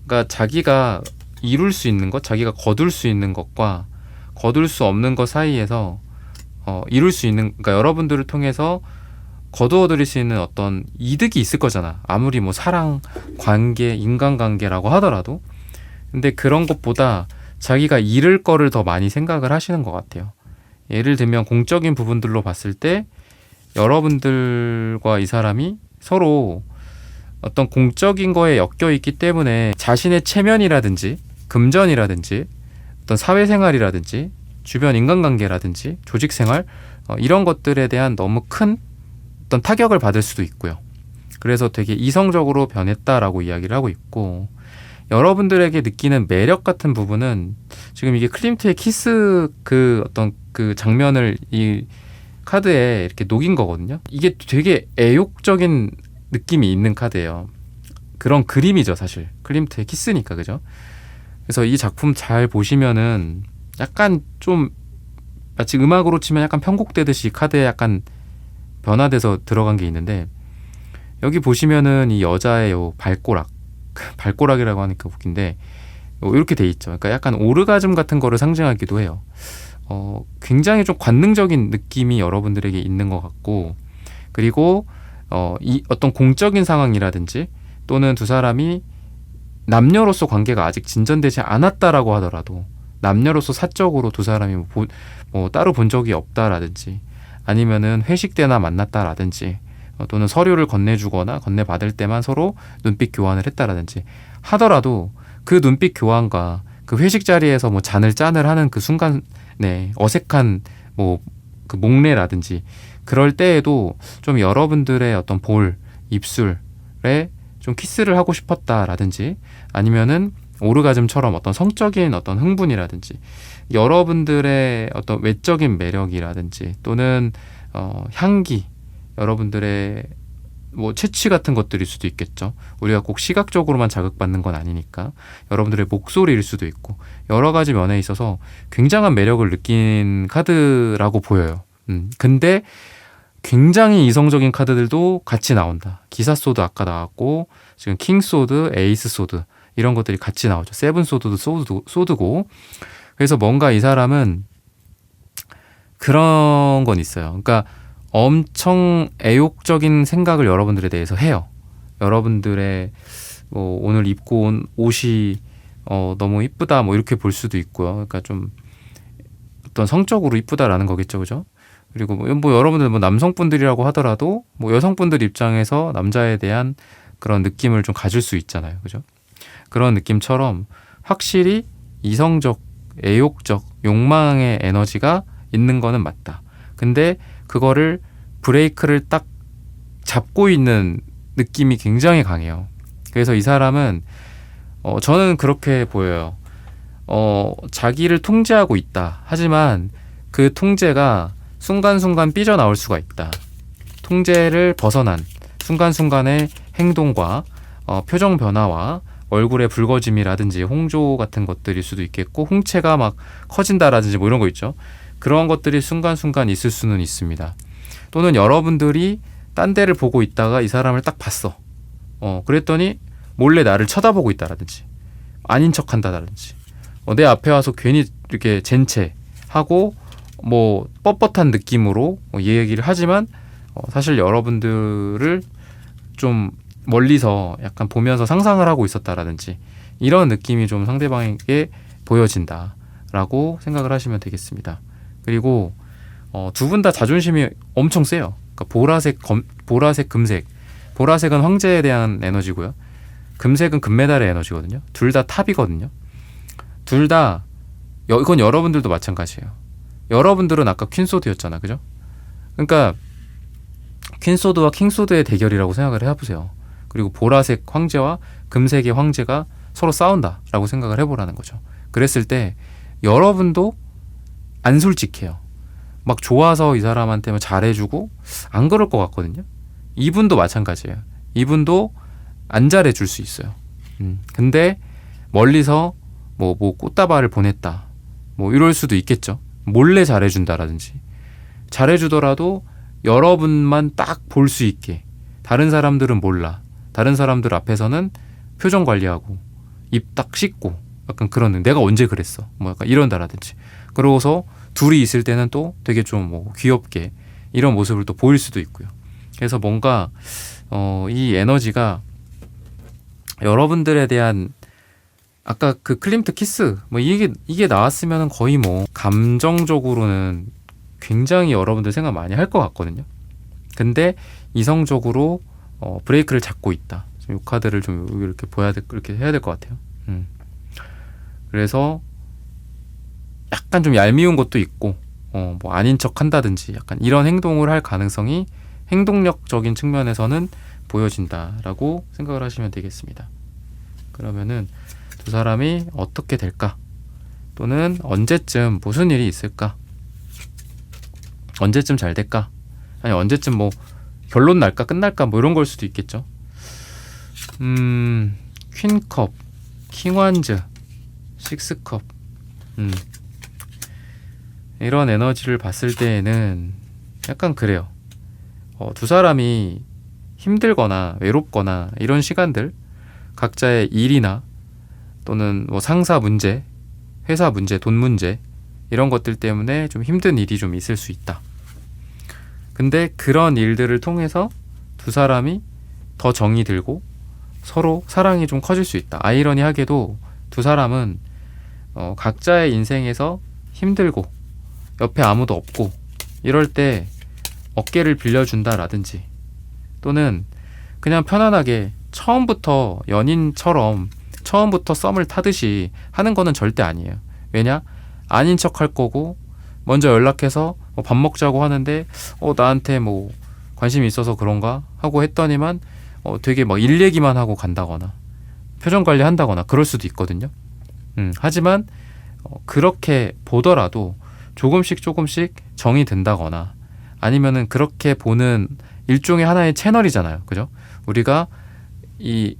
Speaker 1: 그러니까 자기가 이룰 수 있는 것, 자기가 거둘 수 있는 것과 거둘 수 없는 것 사이에서 이룰 수 있는, 그러니까 여러분들을 통해서 거두어 드릴 수 있는 어떤 이득이 있을 거잖아. 아무리 뭐 사랑, 관계, 인간관계라고 하더라도. 근데 그런 것보다 자기가 잃을 거를 더 많이 생각을 하시는 것 같아요. 예를 들면 공적인 부분들로 봤을 때 여러분들과 이 사람이 서로 어떤 공적인 거에 엮여 있기 때문에 자신의 체면이라든지 금전이라든지 어떤 사회생활이라든지 주변 인간관계라든지 조직생활 이런 것들에 대한 너무 큰 어떤 타격을 받을 수도 있고요. 그래서 되게 이성적으로 변했다라고 이야기를 하고 있고 여러분들에게 느끼는 매력 같은 부분은 지금 이게 클림트의 키스 그 어떤 그 장면을 이 카드에 이렇게 녹인 거거든요. 이게 되게 애욕적인 느낌이 있는 카드예요. 그런 그림이죠, 사실. 클림트의 키스니까, 그죠? 그래서 이 작품 잘 보시면은 약간 좀 마치 음악으로 치면 약간 편곡되듯이 카드에 약간 변화돼서 들어간 게 있는데, 여기 보시면은 이 여자의 요 발꼬락 발꼬락이라고 하니까 웃긴데 이렇게 돼 있죠. 그러니까 약간 오르가즘 같은 거를 상징하기도 해요. 굉장히 좀 관능적인 느낌이 여러분들에게 있는 것 같고, 그리고 이 어떤 공적인 상황이라든지 또는 두 사람이 남녀로서 관계가 아직 진전되지 않았다라고 하더라도, 남녀로서 사적으로 두 사람이 뭐 따로 본 적이 없다라든지, 아니면은 회식 때나 만났다라든지, 또는 서류를 건네주거나 건네받을 때만 서로 눈빛 교환을 했다라든지 하더라도, 그 눈빛 교환과 그 회식 자리에서 뭐 짠을 하는 그 순간에 어색한 뭐 그 목례라든지 그럴 때에도 좀 여러분들의 어떤 볼, 입술에 좀 키스를 하고 싶었다라든지, 아니면은 오르가즘처럼 어떤 성적인 어떤 흥분이라든지, 여러분들의 어떤 외적인 매력이라든지, 또는 향기, 여러분들의 뭐 채취 같은 것들일 수도 있겠죠. 우리가 꼭 시각적으로만 자극받는 건 아니니까 여러분들의 목소리일 수도 있고, 여러 가지 면에 있어서 굉장한 매력을 느낀 카드라고 보여요. 근데 굉장히 이성적인 카드들도 같이 나온다. 기사 소드 아까 나왔고, 지금 킹 소드, 에이스 소드 이런 것들이 같이 나오죠. 세븐 소드도 소드고. 그래서 뭔가 이 사람은 그런 건 있어요. 그러니까 엄청 애욕적인 생각을 여러분들에 대해서 해요. 여러분들의 뭐 오늘 입고 온 옷이 너무 이쁘다 뭐 이렇게 볼 수도 있고요. 그러니까 좀 어떤 성적으로 이쁘다라는 거겠죠, 그죠? 그리고 뭐 여러분들 뭐 남성분들이라고 하더라도 뭐 여성분들 입장에서 남자에 대한 그런 느낌을 좀 가질 수 있잖아요, 그죠? 그런 느낌처럼 확실히 이성적, 애욕적, 욕망의 에너지가 있는 거는 맞다. 근데 그거를 브레이크를 딱 잡고 있는 느낌이 굉장히 강해요. 그래서 이 사람은 저는 그렇게 보여요. 자기를 통제하고 있다. 하지만 그 통제가 순간순간 삐져나올 수가 있다. 통제를 벗어난 순간순간의 행동과 표정 변화와 얼굴의 붉어짐이라든지 홍조 같은 것들일 수도 있겠고, 홍채가 막 커진다라든지 뭐 이런 거 있죠. 그런 것들이 순간순간 있을 수는 있습니다. 또는 여러분들이 딴 데를 보고 있다가 이 사람을 딱 봤어. 그랬더니 몰래 나를 쳐다보고 있다라든지, 아닌 척 한다라든지, 내 앞에 와서 괜히 이렇게 젠체 하고 뭐 뻣뻣한 느낌으로 얘기를 하지만 사실 여러분들을 좀 멀리서 약간 보면서 상상을 하고 있었다라든지, 이런 느낌이 좀 상대방에게 보여진다라고 생각을 하시면 되겠습니다. 그리고 두 분 다 자존심이 엄청 세요. 그러니까 보라색, 금색. 보라색은 황제에 대한 에너지고요. 금색은 금메달의 에너지거든요. 둘 다 탑이거든요. 둘 다 이건 여러분들도 마찬가지예요. 여러분들은 아까 퀸소드였잖아, 그죠? 그러니까 퀸소드와 킹소드의 대결이라고 생각을 해보세요. 그리고 보라색 황제와 금색의 황제가 서로 싸운다라고 생각을 해보라는 거죠. 그랬을 때 여러분도 안 솔직해요. 막 좋아서 이 사람한테 뭐 잘해주고 안 그럴 것 같거든요. 이분도 마찬가지예요. 이분도 안 잘해줄 수 있어요. 근데 멀리서 뭐 꽃다발을 보냈다, 뭐 이럴 수도 있겠죠. 몰래 잘해준다라든지, 잘해주더라도 여러분만 딱 볼 수 있게, 다른 사람들은 몰라. 다른 사람들 앞에서는 표정 관리하고 입 딱 씻고 약간 그런, 내가 언제 그랬어 뭐 약간 이런다라든지, 그러고서 둘이 있을 때는 또 되게 좀 뭐 귀엽게 이런 모습을 또 보일 수도 있고요. 그래서 뭔가 이 에너지가 여러분들에 대한, 아까 그 클림트 키스 뭐 이게 나왔으면 거의 뭐 감정적으로는 굉장히 여러분들 생각 많이 할 것 같거든요. 근데 이성적으로 브레이크를 잡고 있다. 이 카드를 좀 이렇게 이렇게 해야 될 것 같아요. 그래서 약간 좀 얄미운 것도 있고, 뭐 아닌 척 한다든지 약간 이런 행동을 할 가능성이 행동력적인 측면에서는 보여진다라고 생각을 하시면 되겠습니다. 그러면은 두 사람이 어떻게 될까? 또는 언제쯤 무슨 일이 있을까? 언제쯤 잘 될까? 아니 언제쯤 뭐 결론 날까 끝날까 뭐 이런 걸 수도 있겠죠. 퀸컵, 킹완즈, 식스컵. 이런 에너지를 봤을 때에는 약간 그래요. 두 사람이 힘들거나 외롭거나 이런 시간들, 각자의 일이나 또는 뭐 상사 문제, 회사 문제, 돈 문제 이런 것들 때문에 좀 힘든 일이 좀 있을 수 있다. 근데 그런 일들을 통해서 두 사람이 더 정이 들고 서로 사랑이 좀 커질 수 있다. 아이러니하게도 두 사람은 각자의 인생에서 힘들고 옆에 아무도 없고 이럴 때 어깨를 빌려준다라든지 또는 그냥 편안하게 처음부터 연인처럼 처음부터 썸을 타듯이 하는 거는 절대 아니에요. 왜냐? 아닌 척 할 거고 먼저 연락해서 밥 먹자고 하는데 나한테 뭐 관심이 있어서 그런가 하고 했더니만 되게 막 일 얘기만 하고 간다거나 표정 관리 한다거나 그럴 수도 있거든요. 하지만 그렇게 보더라도 조금씩 정이 든다거나 아니면은 그렇게 보는 일종의 하나의 채널이잖아요. 그죠? 우리가 이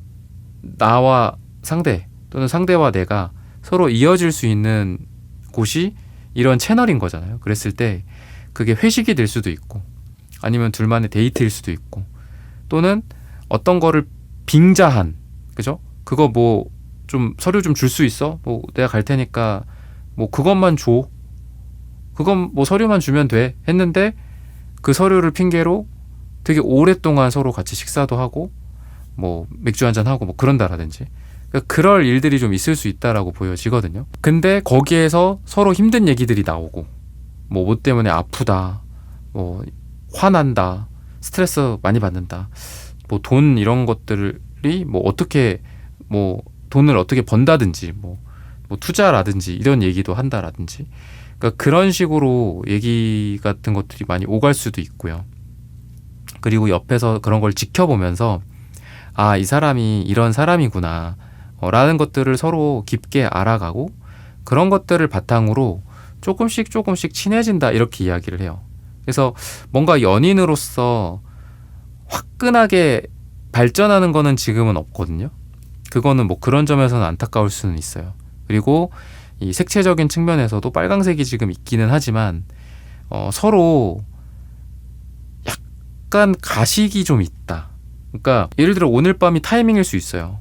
Speaker 1: 나와 상대 또는 상대와 내가 서로 이어질 수 있는 곳이 이런 채널인 거잖아요. 그랬을 때 그게 회식이 될 수도 있고 아니면 둘만의 데이트일 수도 있고 또는 어떤 거를 빙자한, 그죠? 그거 뭐 좀 서류 좀 줄 수 있어? 뭐 내가 갈 테니까 뭐 그것만 줘. 그건 뭐 서류만 주면 돼. 했는데 그 서류를 핑계로 되게 오랫동안 서로 같이 식사도 하고 뭐 맥주 한잔 하고 뭐 그런다라든지 그러니까 그럴 일들이 좀 있을 수 있다라고 보여지거든요. 근데 거기에서 서로 힘든 얘기들이 나오고 뭐 때문에 아프다, 뭐 화난다, 스트레스 많이 받는다, 뭐 돈 이런 것들이 뭐 어떻게 뭐 돈을 어떻게 번다든지 뭐 투자라든지 이런 얘기도 한다라든지 그러니까 그런 식으로 얘기 같은 것들이 많이 오갈 수도 있고요. 그리고 옆에서 그런 걸 지켜보면서 이 사람이 이런 사람이구나 라는 것들을 서로 깊게 알아가고 그런 것들을 바탕으로 조금씩 친해진다 이렇게 이야기를 해요. 그래서 뭔가 연인으로서 화끈하게 발전하는 거는 지금은 없거든요. 그거는 뭐 그런 점에서는 안타까울 수는 있어요. 그리고 이 색채적인 측면에서도 빨강색이 지금 있기는 하지만 서로 약간 가식이 좀 있다. 그러니까 예를 들어 오늘 밤이 타이밍일 수 있어요.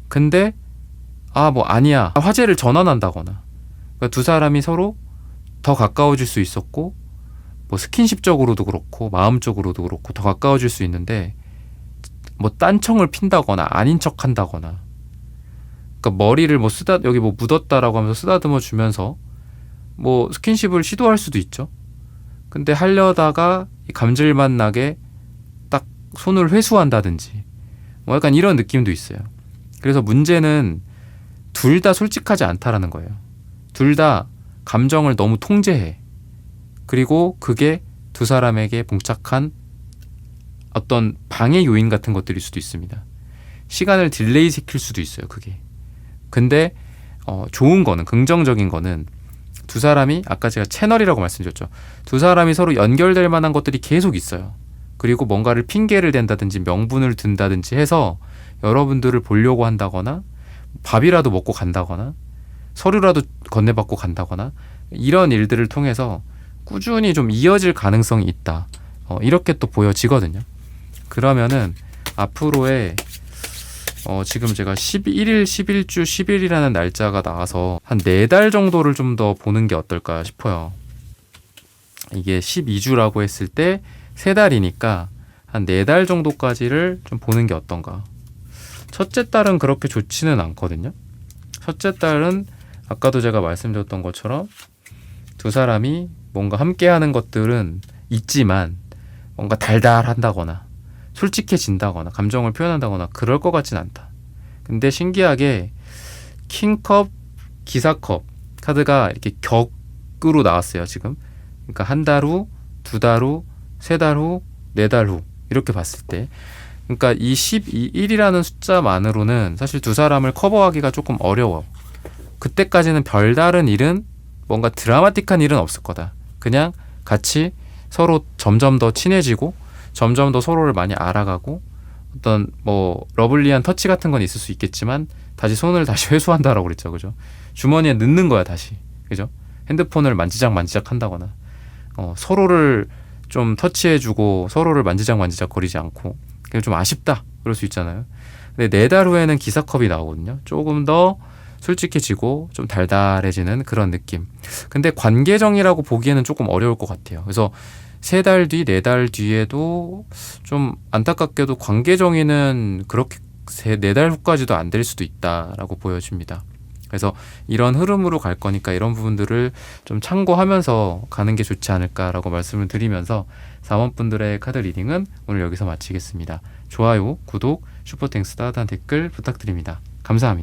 Speaker 1: 근데 뭐 아니야 화제를 전환한다거나 그러니까 두 사람이 서로 더 가까워질 수 있었고 뭐 스킨십적으로도 그렇고 마음적으로도 그렇고 더 가까워질 수 있는데 뭐 딴청을 핀다거나 아닌 척 한다거나 그러니까 머리를 뭐 여기 뭐 묻었다라고 하면서 쓰다듬어 주면서 뭐 스킨십을 시도할 수도 있죠. 근데 하려다가 감질맛 나게 딱 손을 회수한다든지 뭐 약간 이런 느낌도 있어요. 그래서 문제는 둘 다 솔직하지 않다라는 거예요. 둘 다 감정을 너무 통제해. 그리고 그게 두 사람에게 봉착한 어떤 방해 요인 같은 것들일 수도 있습니다. 시간을 딜레이 시킬 수도 있어요. 그게. 근데 좋은 거는 긍정적인 거는 두 사람이 아까 제가 채널이라고 말씀드렸죠. 두 사람이 서로 연결될 만한 것들이 계속 있어요. 그리고 뭔가를 핑계를 댄다든지 명분을 든다든지 해서 여러분들을 보려고 한다거나 밥이라도 먹고 간다거나 서류라도 건네받고 간다거나 이런 일들을 통해서 꾸준히 좀 이어질 가능성이 있다. 이렇게 또 보여지거든요. 그러면은 앞으로의 지금 제가 11일, 11주, 10일이라는 날짜가 나와서 한 4달 정도를 좀 더 보는 게 어떨까 싶어요. 이게 12주라고 했을 때 3달이니까 한 4달 정도까지를 좀 보는 게 어떤가. 첫째 달은 그렇게 좋지는 않거든요. 첫째 달은 아까도 제가 말씀드렸던 것처럼 두 사람이 뭔가 함께하는 것들은 있지만 뭔가 달달한다거나 솔직해진다거나 감정을 표현한다거나 그럴 것 같진 않다. 근데 신기하게 킹컵, 기사컵 카드가 이렇게 격으로 나왔어요. 지금. 그러니까 한 달 후, 2달 후, 3달 후, 4달 후 이렇게 봤을 때 그러니까 이 12일이라는 숫자만으로는 사실 두 사람을 커버하기가 조금 어려워. 그때까지는 별다른 일은 뭔가 드라마틱한 일은 없을 거다. 그냥 같이 서로 점점 더 친해지고 점점 더 서로를 많이 알아가고 어떤 뭐 러블리한 터치 같은 건 있을 수 있겠지만 다시 손을 다시 회수한다라고 그랬죠. 그죠? 주머니에 넣는 거야 다시. 그죠? 핸드폰을 만지작 한다거나 서로를 좀 터치해주고 서로를 만지작 거리지 않고 그게 좀 아쉽다 그럴 수 있잖아요. 근데 4달 후에는 기사컵이 나오거든요. 조금 더 솔직해지고 좀 달달해지는 그런 느낌. 근데 관계정이라고 보기에는 조금 어려울 것 같아요. 그래서 3달 뒤, 4달 뒤에도 좀 안타깝게도 관계정의는 그렇게 4달 후까지도 안 될 수도 있다라고 보여집니다. 그래서 이런 흐름으로 갈 거니까 이런 부분들을 좀 참고하면서 가는 게 좋지 않을까라고 말씀을 드리면서 4번 분들의 카드 리딩은 오늘 여기서 마치겠습니다. 좋아요, 구독, 슈퍼땡스 따뜻한 댓글 부탁드립니다. 감사합니다.